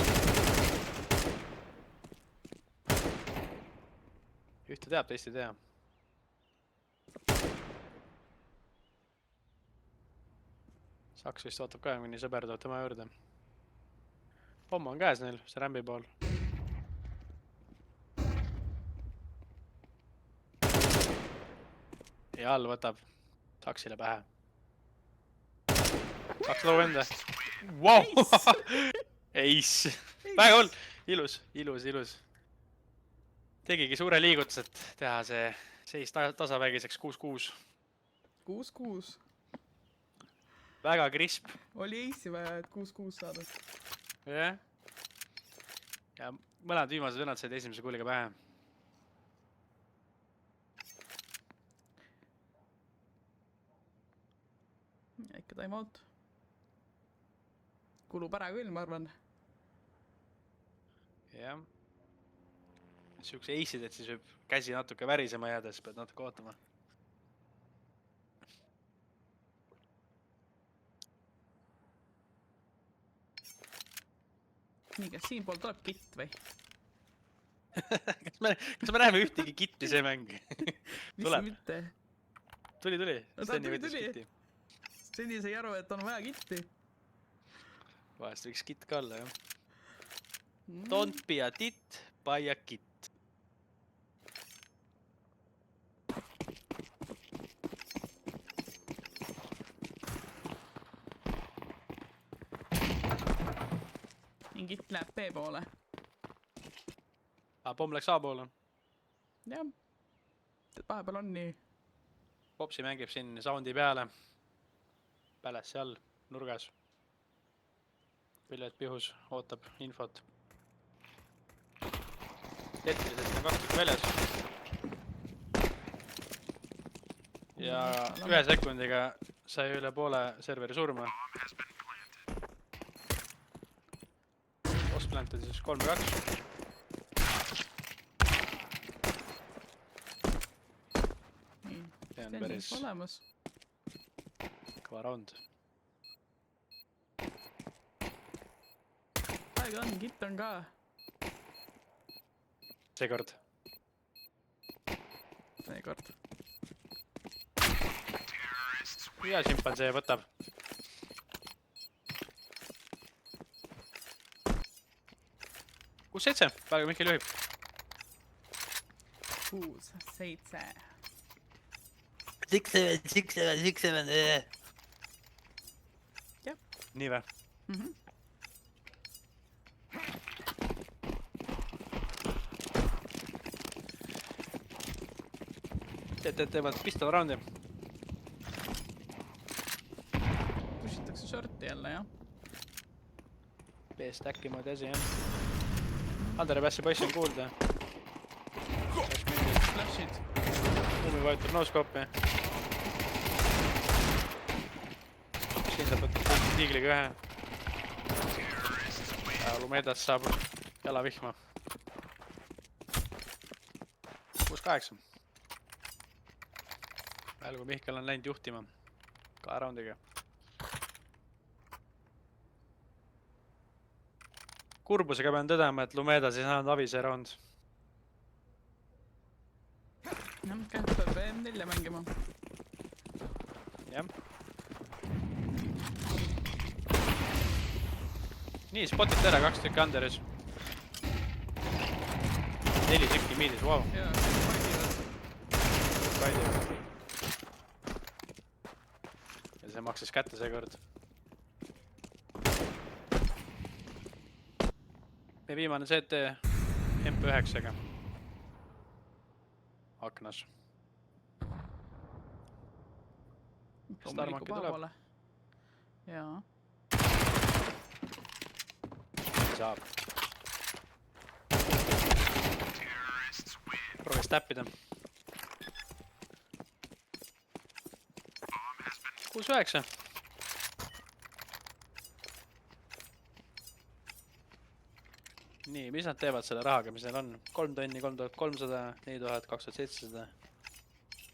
[SPEAKER 1] Ühte teab, teist ei tea. Saks vist ootab ka, kuni sõber tuleb tema juurde. Pomm on käes neil, see rämbi pool. Ja all võtab Saksile pähe. Saks loo enda. Wow! Ace! Väga hull! Ilus, ilus, ilus. Tegigi suure liigutus, et teha see seis tasavägiseks 6-6.
[SPEAKER 2] 6-6.
[SPEAKER 1] Väga crisp.
[SPEAKER 2] Oli Ace'i vaja, et 6-6 saada.
[SPEAKER 1] Jah. Ja mõned viimased vennad said esimese kulliga pähe.
[SPEAKER 2] Ja ikka time out. kulub ära küll, ma arvan.
[SPEAKER 1] Jah. Siukse eisid, et siis võib käsi natuke värisema jääda, siis pead natuke ootama.
[SPEAKER 2] Nii, kas siin pool tuleb kitt või?
[SPEAKER 1] kas me näeme ühtegi kitti see mäng?
[SPEAKER 2] Mis
[SPEAKER 1] Tuleb.
[SPEAKER 2] mitte?
[SPEAKER 1] Tuli.
[SPEAKER 2] No
[SPEAKER 1] Steni
[SPEAKER 2] tuli,
[SPEAKER 1] võttis
[SPEAKER 2] tuli.
[SPEAKER 1] kitti.
[SPEAKER 2] Seni sai aru, et on vaja kitti.
[SPEAKER 1] Vahest võiks kitt ka olla, jah. Don't be a tit, buy a kit.
[SPEAKER 2] Nii kitt läheb B poole.
[SPEAKER 1] Pomm läks A poole.
[SPEAKER 2] Jah. Vahepeal on nii.
[SPEAKER 1] Popsi mängib siin soundi peale. Päles seal, nurgas. Pillet pihus, ootab infot. Tetriliselt on 2 väljas. Ja 1 sekundiga sai üle poole serveri surma. Ostplant on siis 3-2.
[SPEAKER 2] Nii.
[SPEAKER 1] See on
[SPEAKER 2] See on
[SPEAKER 1] päris
[SPEAKER 2] siis olemas.
[SPEAKER 1] kõva round.
[SPEAKER 2] Aega on, kitt on ka.
[SPEAKER 1] Seekord.
[SPEAKER 2] Seekord.
[SPEAKER 1] Ja šimpansee võtab. Kus 7? Praegu Mihkel juhib.
[SPEAKER 2] 6-7.
[SPEAKER 1] 6-7.
[SPEAKER 2] Jah.
[SPEAKER 1] Nii või? Teevad pistol roundi.
[SPEAKER 2] Pushitakse shorti jälle, jah.
[SPEAKER 1] B-stacki moodi asi, jah. Andere päässi poissi on kuulda.
[SPEAKER 2] Flashid.
[SPEAKER 1] Umi vajutab no-scope'i. Siin saab võtta tiigliga ühe. Ja Lumedas saab jalavihma. 6-8. Veel kui Mihkel on läinud juhtima 2 roundiga. Kurbusega pean tõdema, et Lumedas ei saanud abi see round.
[SPEAKER 2] Jah, käib peab M4 mängima.
[SPEAKER 1] Jah. Nii, spotid ära 2 tükki underis. 4 tükki miidis, vau.
[SPEAKER 2] Ja,
[SPEAKER 1] Kaidivad. Ja see maksis kätte seekord. Meie viimane CT MP9-ga. Aknas.
[SPEAKER 2] loomulikult vahepoole. Jaa.
[SPEAKER 1] Saab. Proovis täppida. 6-9. Nii, mis nad teevad selle rahaga, mis neil on? 3 tonni, 3300, 4000, 2700.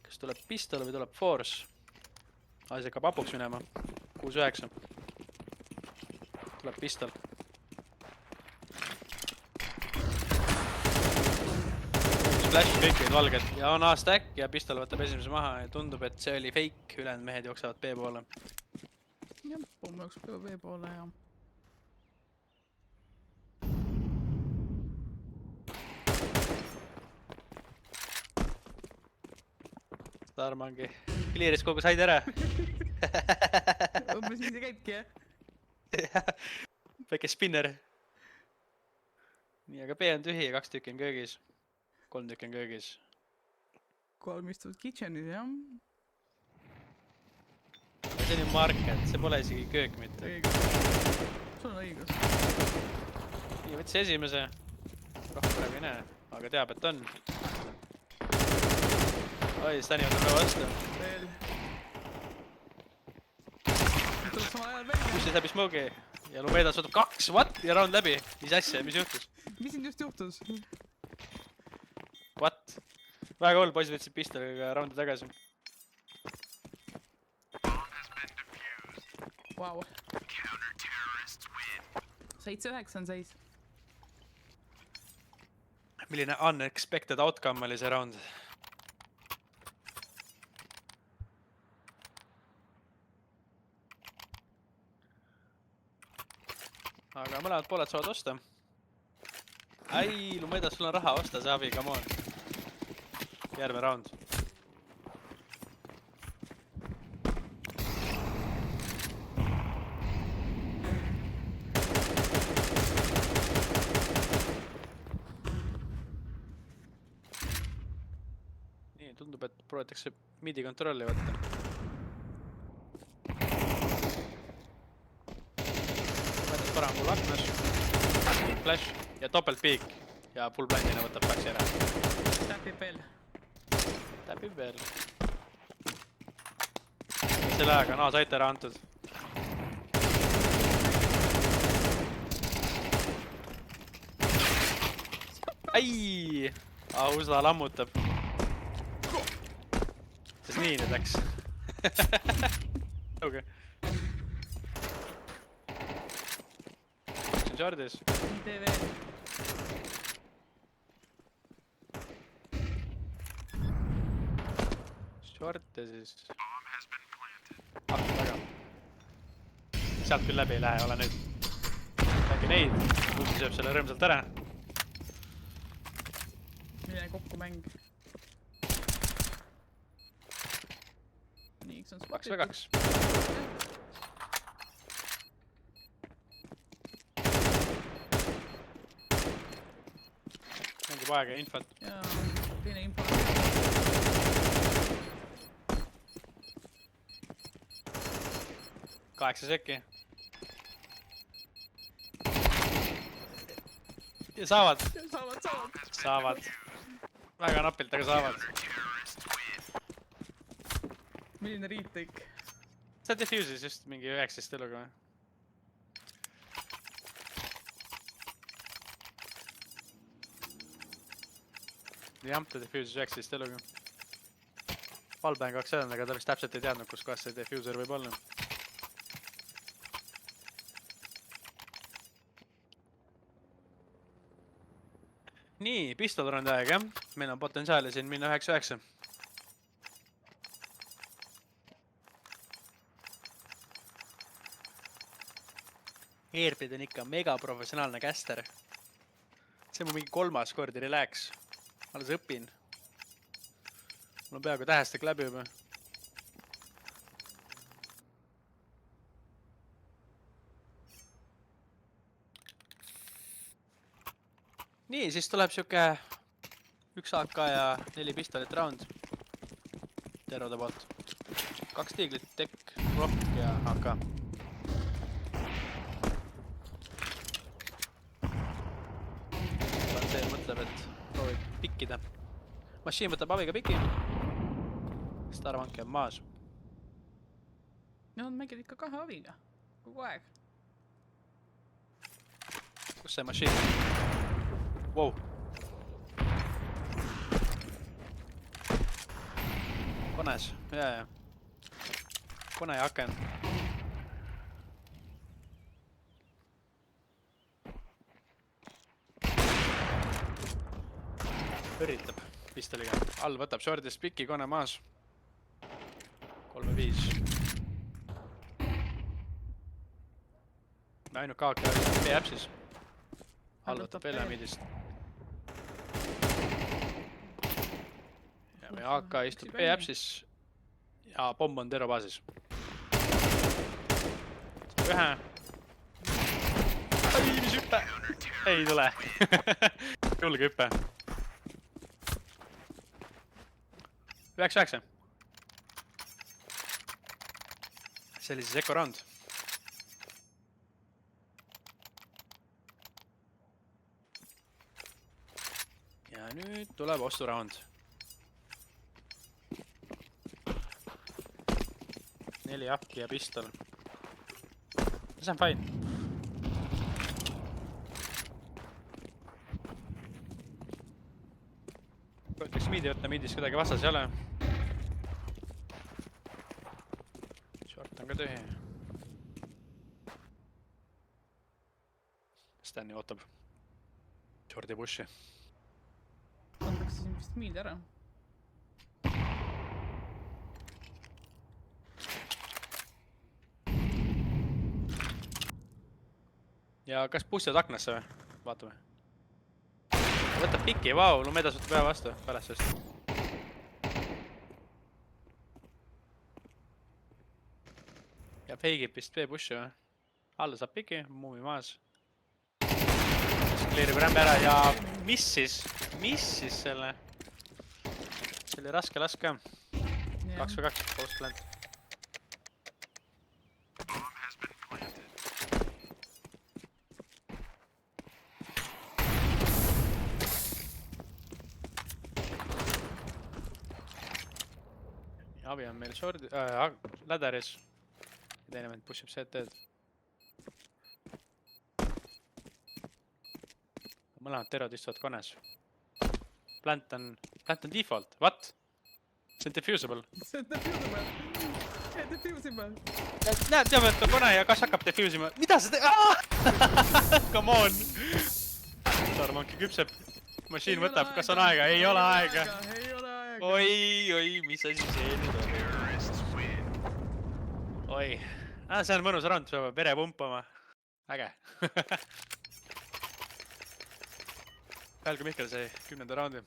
[SPEAKER 1] Kas tuleb pistol või tuleb force? Asi hakkab hapuks minema. 6-9. Tuleb pistol. Splash kõik olid valged ja on A-stack ja pistol võtab esimese maha ja tundub, et see oli fake. Ülejäänud mehed jooksevad B poole.
[SPEAKER 2] Jah, pomm jookseb B poole ja...
[SPEAKER 1] Starmangi clear'is kogu said ära.
[SPEAKER 2] Umbes nii see käibki, jah?
[SPEAKER 1] Väike spinner. Nii, aga B on tühi ja 2 tükki on köögis. 3 tükki on köögis.
[SPEAKER 2] 3 istuvad kitchenis, jah?
[SPEAKER 1] See on ju market, see pole isegi köök mitte.
[SPEAKER 2] Õigus. Sul on õigus.
[SPEAKER 1] Nii, võttis esimese. Rohkem praegu ei näe, aga teab, et on. Oi, Stani võtab ka vastu.
[SPEAKER 2] Veel. Tuleb sama ajal välja.
[SPEAKER 1] Kus siis läbi smogi? ja Lumedas võtab 2, what? Ja round läbi. Mis asja, mis juhtus?
[SPEAKER 2] Mis siin just juhtus?
[SPEAKER 1] What? Väga hull, poisid võtsid pistoliga roundi tagasi.
[SPEAKER 2] Vau. 7-9 on seis.
[SPEAKER 1] Milline unexpected outcome oli see round? Aga mõlemad pooled saavad osta. Ai, Lumedas, sul on raha osta, see abi, come on. Järgmine round. Nii, tundub, et proovitakse midi kontrolli võtta. Võetas parem full aknas. Flash ja topelt peek. Ja full blindina võtab taksi ära.
[SPEAKER 2] Täpib veel.
[SPEAKER 1] Täpib veel. Selle ajaga on A-saite ära antud. Ai! Ausla lammutab. Sest nii nüüd läks. Okay. See on Jardis.
[SPEAKER 2] Nii tee veel.
[SPEAKER 1] Shorte siis. Taga. Sealt küll läbi ei lähe, ole nüüd. Äkki neid. Kuusi sööb selle rõõmsalt ära.
[SPEAKER 2] Milline kokkumäng. Nii, eks on
[SPEAKER 1] 2v2. Mängib aega ja infot.
[SPEAKER 2] Ja teine info.
[SPEAKER 1] 8 sekki. Ja saavad. Saavad. Väga napilt, aga saavad.
[SPEAKER 2] Milline retake?
[SPEAKER 1] See defuse'is just mingi 19 eluga. Jah, ta defuse'is 19 eluga. Valbään 2 on, aga ta vist täpselt ei teadnud, kus kohas see defuser võib olla. Nii, pistolrundi aeg, jah? Meil on potentsiaali siin minna 9-9. Airbid on ikka mega professionaalne käster. See on mu mingi 3. kordi relax. Alles õpin. Mul on peaaegu tähestik läbi juba. Nii, siis tuleb siuke 1 AK ja 4 pistolit round. Tervode poolt. 2 tiiglit, tekk, rohk ja AK. Pantseel mõtleb, et proovib pikkida. Machine võtab abiga piki. Starvanke on maas.
[SPEAKER 2] No, on mängid ikka 2 aviga. Kogu aeg.
[SPEAKER 1] Kus see machine? Wow. Kones, jaa. Kone ja aken. Üritab pistoliga. All võtab shortist piki, kone maas. 3-5. Ainult kaak ja B-äpsis. All võtab elemidist. Ja meie AK istub B-äpsis. Ja pomm on Tero baasis. 1. Ai, mis hüppe! Ei tule. Julge hüppe. 9-9. See oli siis Eko round. Ja nüüd tuleb ostu round. 4 akki ja pistol. See on fine. miidi võtta, miidis kuidagi vastas ei ole. Short on ka tühi. Stani ootab. Shorti pushi.
[SPEAKER 2] Antakse siin vist miid ära.
[SPEAKER 1] Ja kas pussivad aknasse või? Vaatame. Võtab piki, vau, Lumedas võtab hea vastu pärast sest. Ja feigib vist B-pushi või? Alla saab piki, muuvi maas. Kleerib rämbe ära ja missis selle. See oli raske laske. 2v2 post plant. Avi on meil shordi, läderis. Teine vend pushib CT-d. Mõlemad terod istuvad kones. Plant on default. What? See on diffusable.
[SPEAKER 2] See on diffusable. Diffusable.
[SPEAKER 1] Näed, teame, et on kone ja kas hakkab diffusima. Mida see teeb? Come on! Starmonkey küpseb. Masiin võtab, kas on aega? Ei ole aega. Oi, mis asi see nüüd on? Oi, see on mõnus rand, peab vere pumpama. Äge. Välgu Mihkel sai 10. raundi.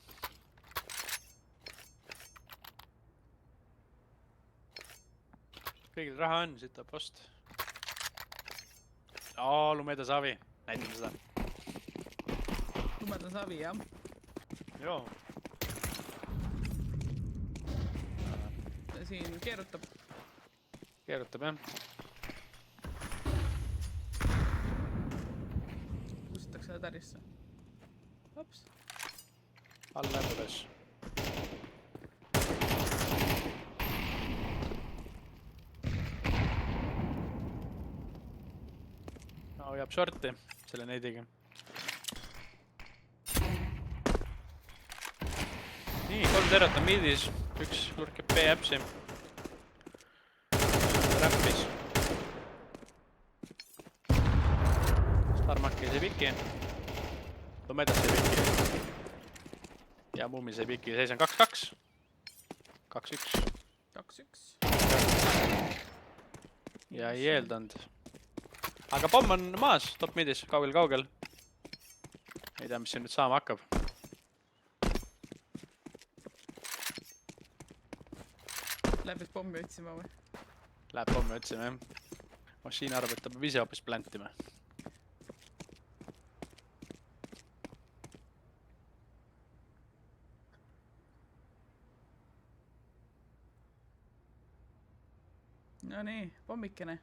[SPEAKER 1] Kõigil raha on, siit ta post. Lumeda Savi, näitame seda.
[SPEAKER 2] Lumeda Savi, jah.
[SPEAKER 1] Joo.
[SPEAKER 2] Siin keerutab.
[SPEAKER 1] Keerutab, jah.
[SPEAKER 2] Pussitakse läderisse. Hops.
[SPEAKER 1] All läbudes. Hoiab shorti selle neidiga. Nii, 3 terot on miidis. Üks lurkib B-äpsi. Räppis. Starmaki sai piki. Lumedas sai piki. Ja Mummi sai piki. Seis on 2-2. 2-1.
[SPEAKER 2] 2-1.
[SPEAKER 1] Ja ei eeldanud. Aga pomm on maas, top midis, kaugel. Ei tea, mis siin nüüd saama hakkab.
[SPEAKER 2] Läheb pommi otsima või?
[SPEAKER 1] Läheb pommi otsima, jah. Masiin arvab, et ta peab ise hoopis plantima.
[SPEAKER 2] No nii, pommikene.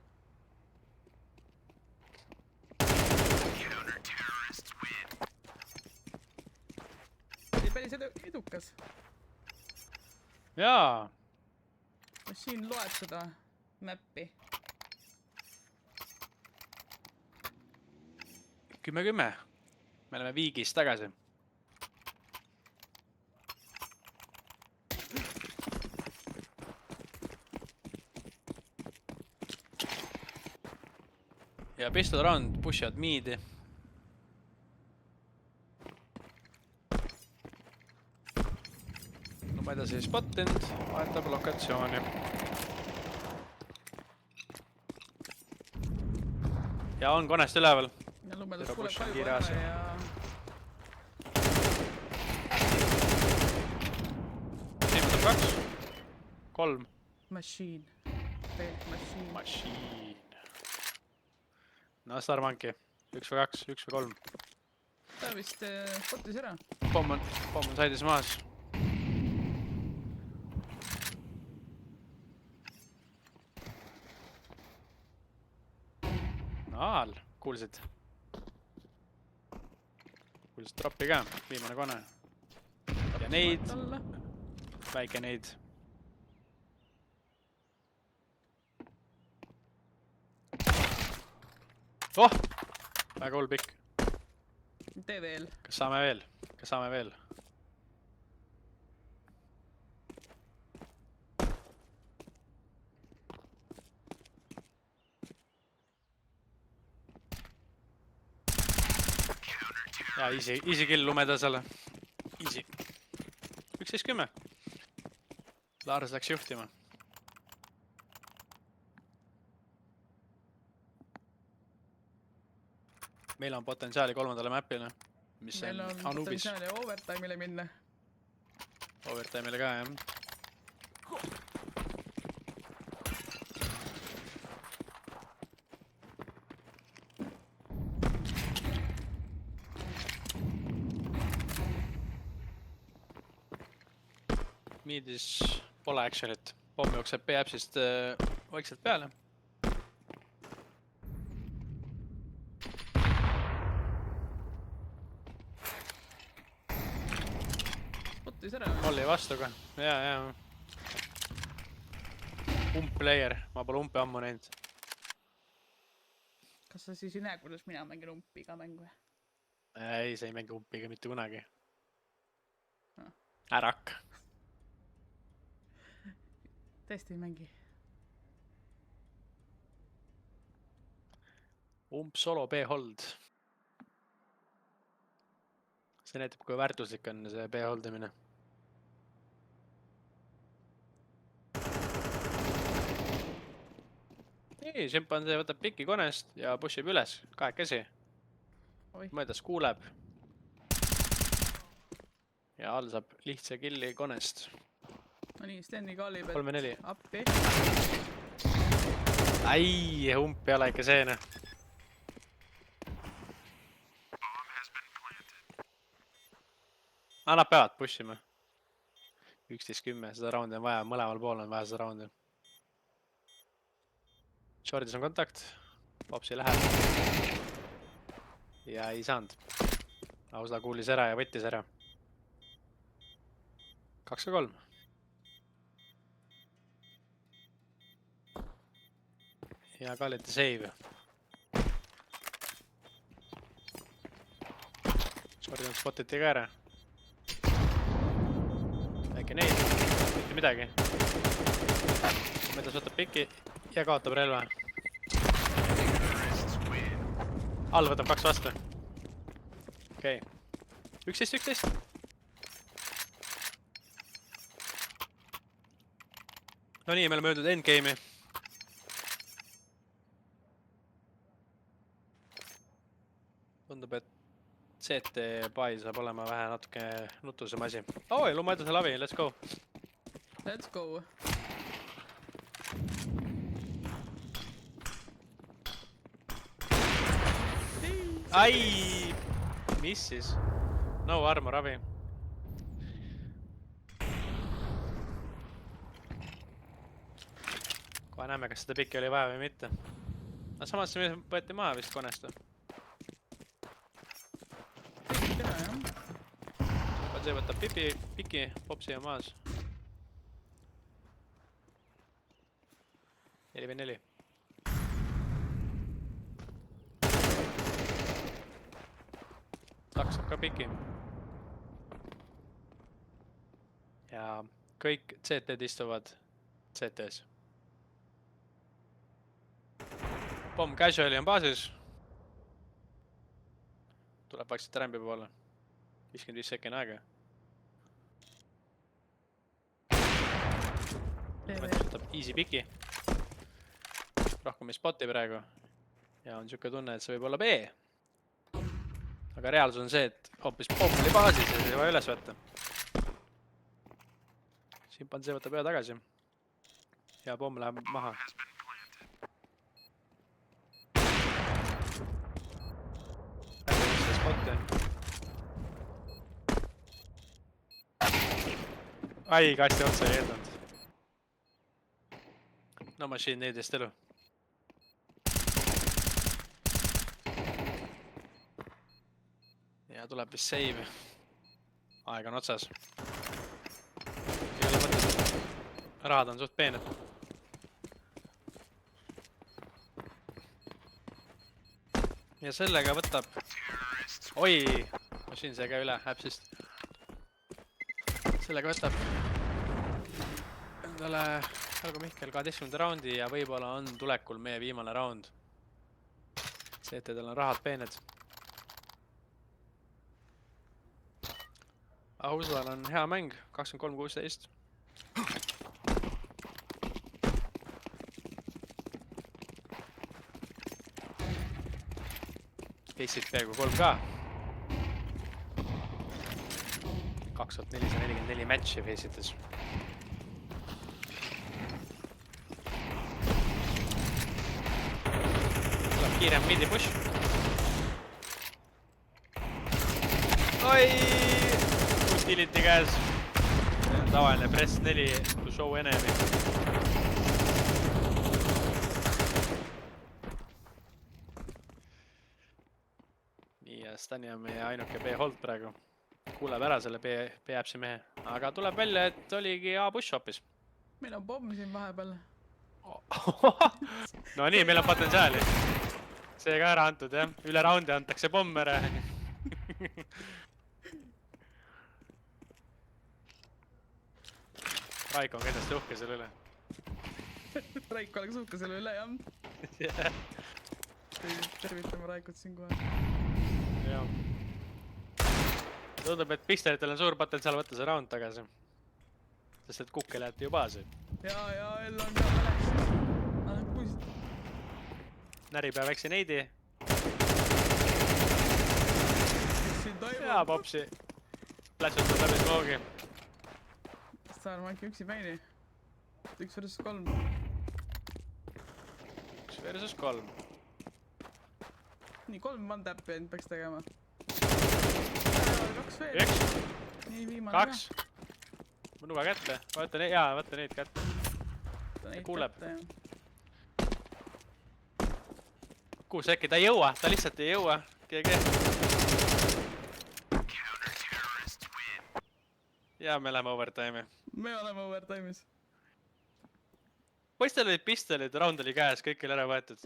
[SPEAKER 2] Oli päris edukas.
[SPEAKER 1] Jaa.
[SPEAKER 2] Masiin loeb seda mäppi.
[SPEAKER 1] 10-10. Me oleme viigis tagasi. Ja pistol round pushavad miidi. Luma edasi spottinud, vahetab lokatsiooni. Ja on konest üleval.
[SPEAKER 2] Ja lumedas kuuleb kaju ära ja...
[SPEAKER 1] Siin võtab 2. 3.
[SPEAKER 2] Masiin. Masiin.
[SPEAKER 1] Masiin. No, Starmonkey. 1v2, 1v3.
[SPEAKER 2] Ta vist spotis ära.
[SPEAKER 1] Pomm on saidis maas. Naal, kuulsid. Kuulsid troppi ka, viimane kone. Ja neid, väike neid. Oh! Väga hull pikk.
[SPEAKER 2] Tee veel.
[SPEAKER 1] Kas saame veel? Ja easy kill lumedasele. Easy. 11-10. Lars läks juhtima. Meil on potentsiaali 3. mapile, mis
[SPEAKER 2] Meil on
[SPEAKER 1] Anubis.
[SPEAKER 2] potentsiaali overtime'ile minna.
[SPEAKER 1] Overtime'ile ka, jah. Midis pole actionit. Pomm jookseb B-appsist vaikselt peale.
[SPEAKER 2] Potis ära.
[SPEAKER 1] Molli vastu ka. Jaa. Player. Ma pole umpe ammu näinud.
[SPEAKER 2] Kas sa siis ei näe, kuidas mina mängin umpi iga mängu?
[SPEAKER 1] Ei, sa ei mängi umpiga mitte kunagi.
[SPEAKER 2] Ah.
[SPEAKER 1] Ära hakka.
[SPEAKER 2] Tõesti ei mängi.
[SPEAKER 1] Ump solo B-hold. See näitab, kui väärtuslik on see B-holdimine. Nii, Šimpansee võtab piki konest ja pushib üles. Kahekesi. Mõeldes kuuleb. Ja all saab lihtsa killi konest.
[SPEAKER 2] No nii, Steni kaalib,
[SPEAKER 1] 3-4.
[SPEAKER 2] Appi.
[SPEAKER 1] Ai, ump ei ole ikka seene. Nad peavad pushima. 11-10, seda raundi on vaja, mõlemal pool on vaja seda raundi. Shordis on kontakt. Popsi läheb. Ja ei saanud. Ausla kuulis ära ja võttis ära. 2-3. Ja kallite save. Shordi on spotiti ka ära. Väike neid, mitte midagi. Medas võtab piki ja kaotab relva. All võtab 2 vastu. Okei. 11-11. No nii, me oleme jõudnud endgame'i. Tundub, et CT pai saab olema vähe natuke nutusem asi. Oi, lumeeduse lavi, let's go.
[SPEAKER 2] Let's go.
[SPEAKER 1] Ai, mis siis? No armor ravi. Kohe näeme, kas seda piki oli vaja või mitte. No samas see võeti maha vist konest.
[SPEAKER 2] Tere, jah.
[SPEAKER 1] See võtab piki, popsi on maas. 4v4. Taksab ka piki. Ja kõik CT-d istuvad CT-s. Pomm casuali on baasis. Tuleb vaikselt rambi poole. 55 sekund aega. Võtab easy piki. Rohkem ei spotti praegu. Ja on siuke tunne, et see võib olla B. Aga reaalsus on see, et hoopis Pomm oli baasis ja see ei vaja üles võtta. Šimpansee võtab ühe tagasi. Ja Pomm läheb maha. Ai, kasti otsa ei eeldanud. No machine needest elu. Ja tuleb vist save. Aeg on otsas. Ei ole mõttes. Rahad on suht peened. Ja sellega võtab... Oi! Machine sai ka üle appsist. Sellega võtab endale Helgo Mihkel 12. raundi ja võib-olla on tulekul meie viimane raund. CT-del on rahad peened. Ausal on hea mäng, 23-16. Keisid peaaegu 3K. 2444 matchi feisides. Tuleb kiirem midi push. Oi! Utility käes. Tavaline press 4 to show enemy. Nii ja Stani on meie ainuke B-hold praegu. Kuuleb ära selle B-äpsi mehe. Aga tuleb välja, et oligi A-push hoopis.
[SPEAKER 2] Meil on pomm siin vahepeal.
[SPEAKER 1] No nii, meil on potentsiaali. See ka ära antud jah. Üle raundi antakse pommere. Raiko on kindlasti uhke selle üle.
[SPEAKER 2] Raiko oleks uhke selle üle, jah.
[SPEAKER 1] Yeah.
[SPEAKER 2] Tervitame Raikot siin kohe.
[SPEAKER 1] Jah. Tundub, et pistolitel on suur potentsiaal võtta see round tagasi. Sest et kukkel jäeti ju baasi.
[SPEAKER 2] Ja, Ell on ka läks. Anna puist.
[SPEAKER 1] Näri peab väikse neidi.
[SPEAKER 2] Mis siin toimub?
[SPEAKER 1] Ja popsi. Plätsutab läbi smoogi.
[SPEAKER 2] Starmanki üksi päini. 1 versus 3.
[SPEAKER 1] 1 versus 3.
[SPEAKER 2] Nii, 3 one-tap'i end peaks tegema. 2 veel.
[SPEAKER 1] 1,
[SPEAKER 2] Nii, viimane
[SPEAKER 1] 2. Mõnuga kätte. Võtta neid kätte. Kuuleb. Kuus äkki, ta ei jõua. Ta lihtsalt ei jõua. GG. Ja me läheme overtime'i.
[SPEAKER 2] Me oleme overtime'is.
[SPEAKER 1] Poistel olid pistolid, round oli käes, kõik oli ära võetud.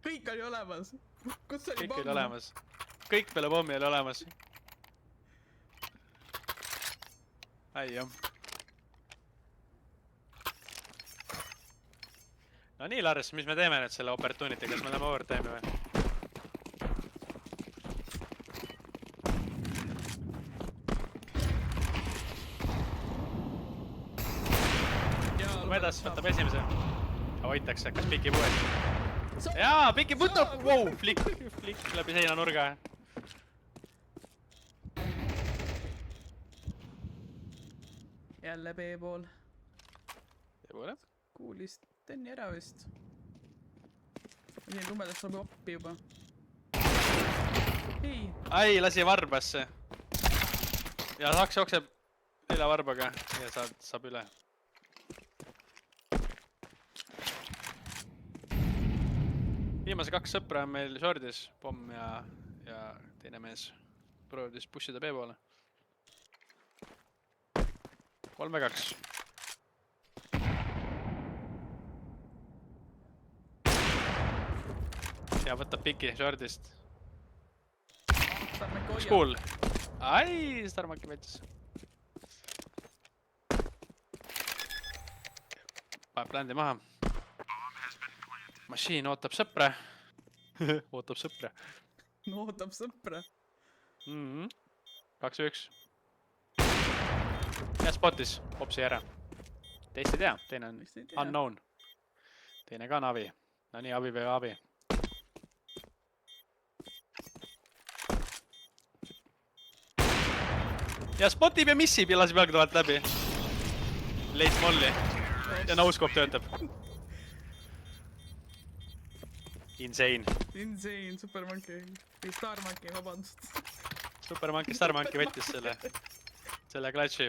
[SPEAKER 2] Kõik oli olemas. Kus oli
[SPEAKER 1] Kõik
[SPEAKER 2] pomm?
[SPEAKER 1] oli olemas. Kõik peale pommi oli olemas. Ai jah. No nii, Lars, mis me teeme nüüd selle opportunity, kas me läheme overtime'i või? Vedas võtab esimese. Hoitakse, kas pikib uuesti. Jaa, pikib võtab! Wow, flick läbi seina nurga.
[SPEAKER 2] Jälle B-pool.
[SPEAKER 1] B-poole?
[SPEAKER 2] Kuulis Tenni ära vist. Siin lumedas saab oppi juba. Ei.
[SPEAKER 1] Ai, lasi varbasse. Ja Saks jookseb 4 varbaga ja saab üle. Viimase 2 sõpra on meil shordis, pomm ja teine mees proovis pushida B-poole. 3-2. Ja võtab piki shordist. Üks cool. Ai, Starmaki võttis. Paneb blandi maha. Machine ootab sõpra. Ootab sõpra.
[SPEAKER 2] No ootab sõpra.
[SPEAKER 1] 2-1. Ja spotis, popsi ära. Teist ei tea, teine on unknown. Teine ka on Avi. No nii, Avi või Avi. Ja spotib ja missib ja lasib jalgtavalt läbi. Leid molli. Ja noscope töötab. Insane.
[SPEAKER 2] Insane, Supermonkey. Või Starmonkey, vabandust.
[SPEAKER 1] Supermonkey, Starmonkey võttis selle klatši.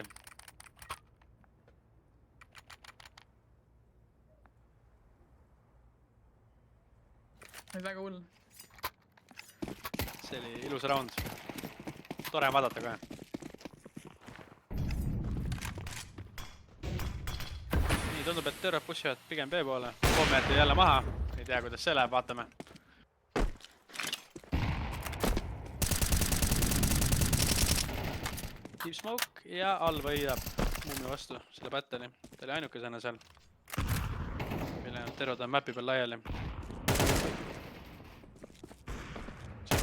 [SPEAKER 2] Oli väga hull.
[SPEAKER 1] See oli ilus round. Tore on vaadata kohe. Nii, tundub, et terve pushivad pigem B poole. Pomm jäeti jälle maha. Ei tea, kuidas see läheb, vaatame. Deep smoke ja all võidab Muumia vastu selle battle'i. Ta oli ainukesena seal. Meil on terved on mapi peal laiali.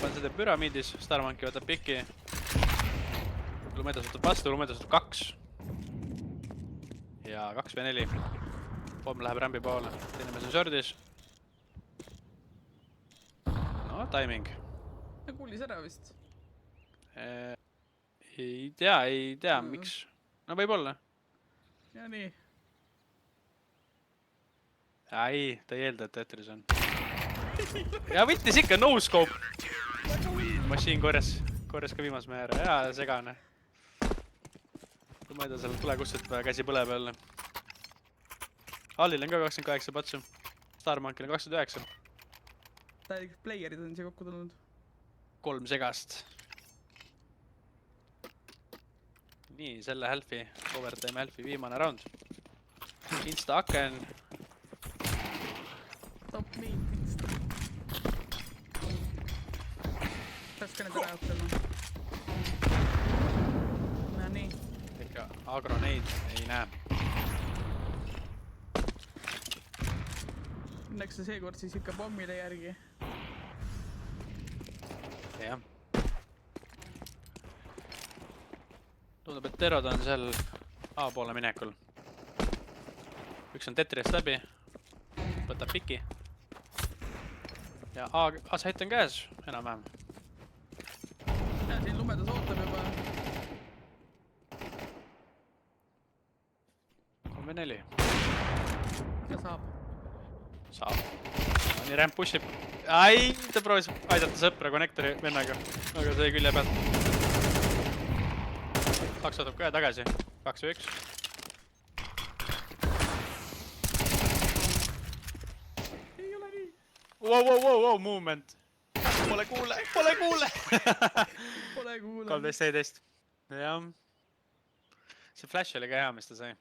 [SPEAKER 1] on seda püramiidis, Starmanki võtab piki. Lumedas võtab vastu, Lumedas võtab 2. Ja 2v4. Pomm läheb rambi poole, teine mees on shordis. No, timing.
[SPEAKER 2] Ta kuulis ära vist.
[SPEAKER 1] Ei tea, miks. No võib-olla.
[SPEAKER 2] Ja nii.
[SPEAKER 1] Ei, ta ei eelda, et Tetris on. Ja võttis ikka no-scope. Machine korjas ka viimase mehe ära. Jaa, segane. Ma ei tea, seal tule kustud käsi põle peale. Allil on ka 28 patsu. Starmankil on 29.
[SPEAKER 2] Täielikult playerid on siia kokku tulnud.
[SPEAKER 1] 3 segast. Nii, selle halfi, overtime halfi viimane round. Insta aken.
[SPEAKER 2] Top meetings. Peaks ka need ära õppima. No nii.
[SPEAKER 1] Ikka agro neid ei näe.
[SPEAKER 2] Õnneks see seekord siis ikka pommile järgi.
[SPEAKER 1] Jah. Tundub, et Terod on seal A poole minekul. Üks on Tetrist läbi. Võtab piki. Ja A-sait on käes, enam-vähem.
[SPEAKER 2] Ja siin Lumedas ootab juba.
[SPEAKER 1] 3v4.
[SPEAKER 2] Ja saab.
[SPEAKER 1] Saab. Nii ramp pushib. Ai, ta proovis aidata sõpra konnektori vennaga. Aga see külje pealt. 2 võtab kohe tagasi. 2v1.
[SPEAKER 2] Ei ole nii.
[SPEAKER 1] Wow, movement. Pole kuule.
[SPEAKER 2] Pole kuule.
[SPEAKER 1] 13-17. Jah. See flash oli ka hea, mis ta sai.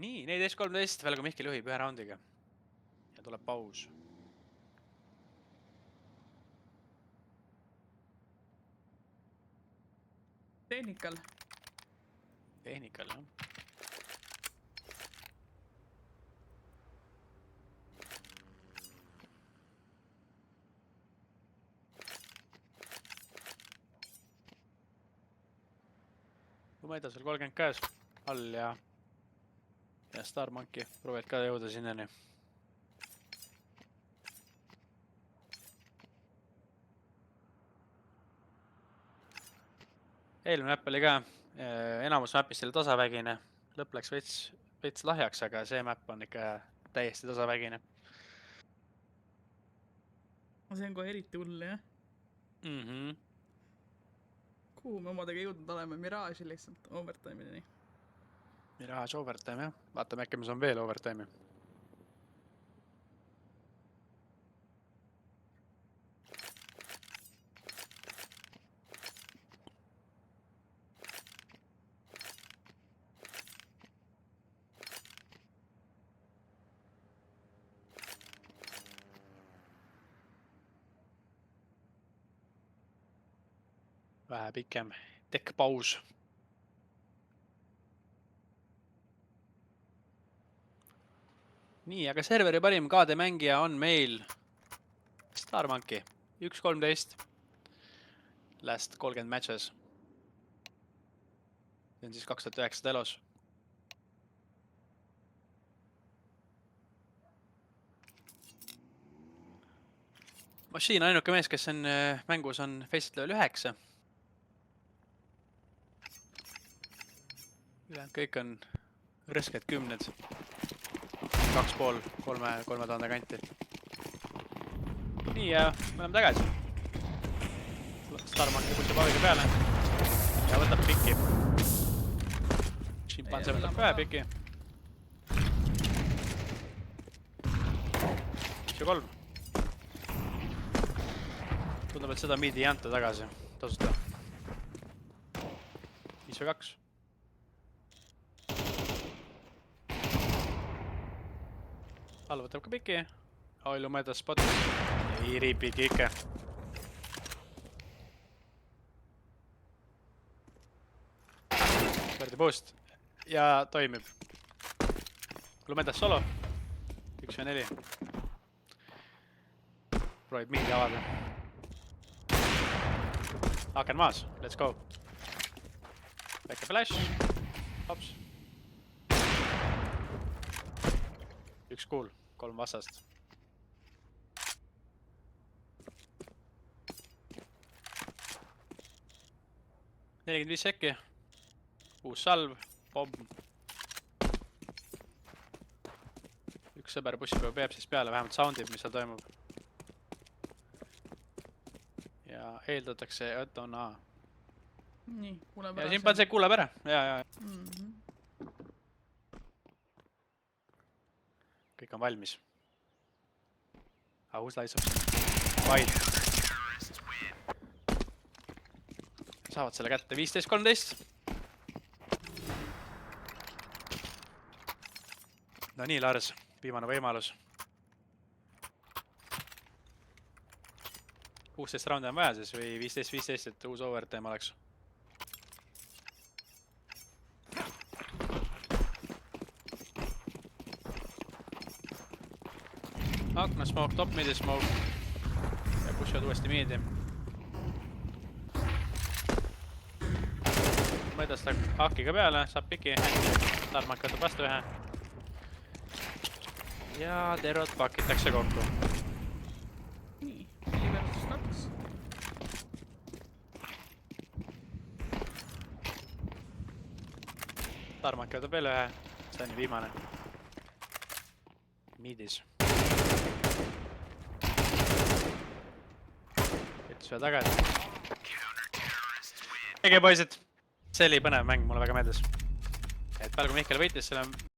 [SPEAKER 1] Nii, 14-13, Velgo Mihkel juhib 1 roundiga. Ja tuleb paus.
[SPEAKER 2] Tehnikal.
[SPEAKER 1] Tehnikal, jah. Lumedas veel 30 käes. All ja Starmanki proovivad ka jõuda sinnani. Eelmine map oli ka, enamus mapist oli tasavägine. Lõpp läks veits lahjaks, aga see map on ikka täiesti tasavägine.
[SPEAKER 2] See on kohe eriti hull, jah? Kuhu me omadega jõudnud oleme? Mirage'i lihtsalt overtime'ini.
[SPEAKER 1] Mirage overtime, jah. Vaatame äkki, mis on veel overtime'i. Vähe pikem tekkpaus. Nii, aga serveri parim KD mängija on meil Starmanki. 1-13. Last 30 matches. See on siis 2009 telos. Machine on ainuke mees, kes on mängus on Faceit level 9. Ülejäänud kõik on rõsked 10. 2,5-3,000 kanti. Nii, ja me oleme tagasi. Starmanki pussib aviga peale. Ja võtab piki. Chimpanse võtab kohe piki. 1-3. Tundub, et seda midi ei anta tagasi. Tasuta. 5-2. All võtab ka piki. Oilu mööda spot. nii riipidki ikka. Verdi boost. Ja toimib. Lumedas solo. 1v4. Proovib mingi avada. Aken maas. Let's go. Väike flash. Hops. Üks kuul. 3 vastast. $45 sekki. Uus salv. Bomb. Üks sõber bussipäeva peab siis peale, vähemalt soundib, mis seal toimub. Ja eeldatakse, et on A.
[SPEAKER 2] Nii, kuuleb
[SPEAKER 1] Ja
[SPEAKER 2] ära
[SPEAKER 1] simpansee kuuleb ära. Ja. Kõik on valmis. Who's lights off? Vaid. Saavad selle kätte 15-13. No nii, Lars. Viimane võimalus. 16 raundi on vaja siis või 15-15, et uus overtime oleks. Akna smoke, top midi smoke. Ja pushivad uuesti midi. Mõõdas ta Akiga peale, saab piki. Tarmak võtab vastu ühe. Ja tervot pakitakse kokku.
[SPEAKER 2] Nii, 4 versus 2.
[SPEAKER 1] Tarmak võtab veel ühe. See on viimane. Midis. Võttis ühe tagasi. Ege poisid! See oli põnev mäng, mulle väga meeldis. Et Pälgu Mihkel võitis selle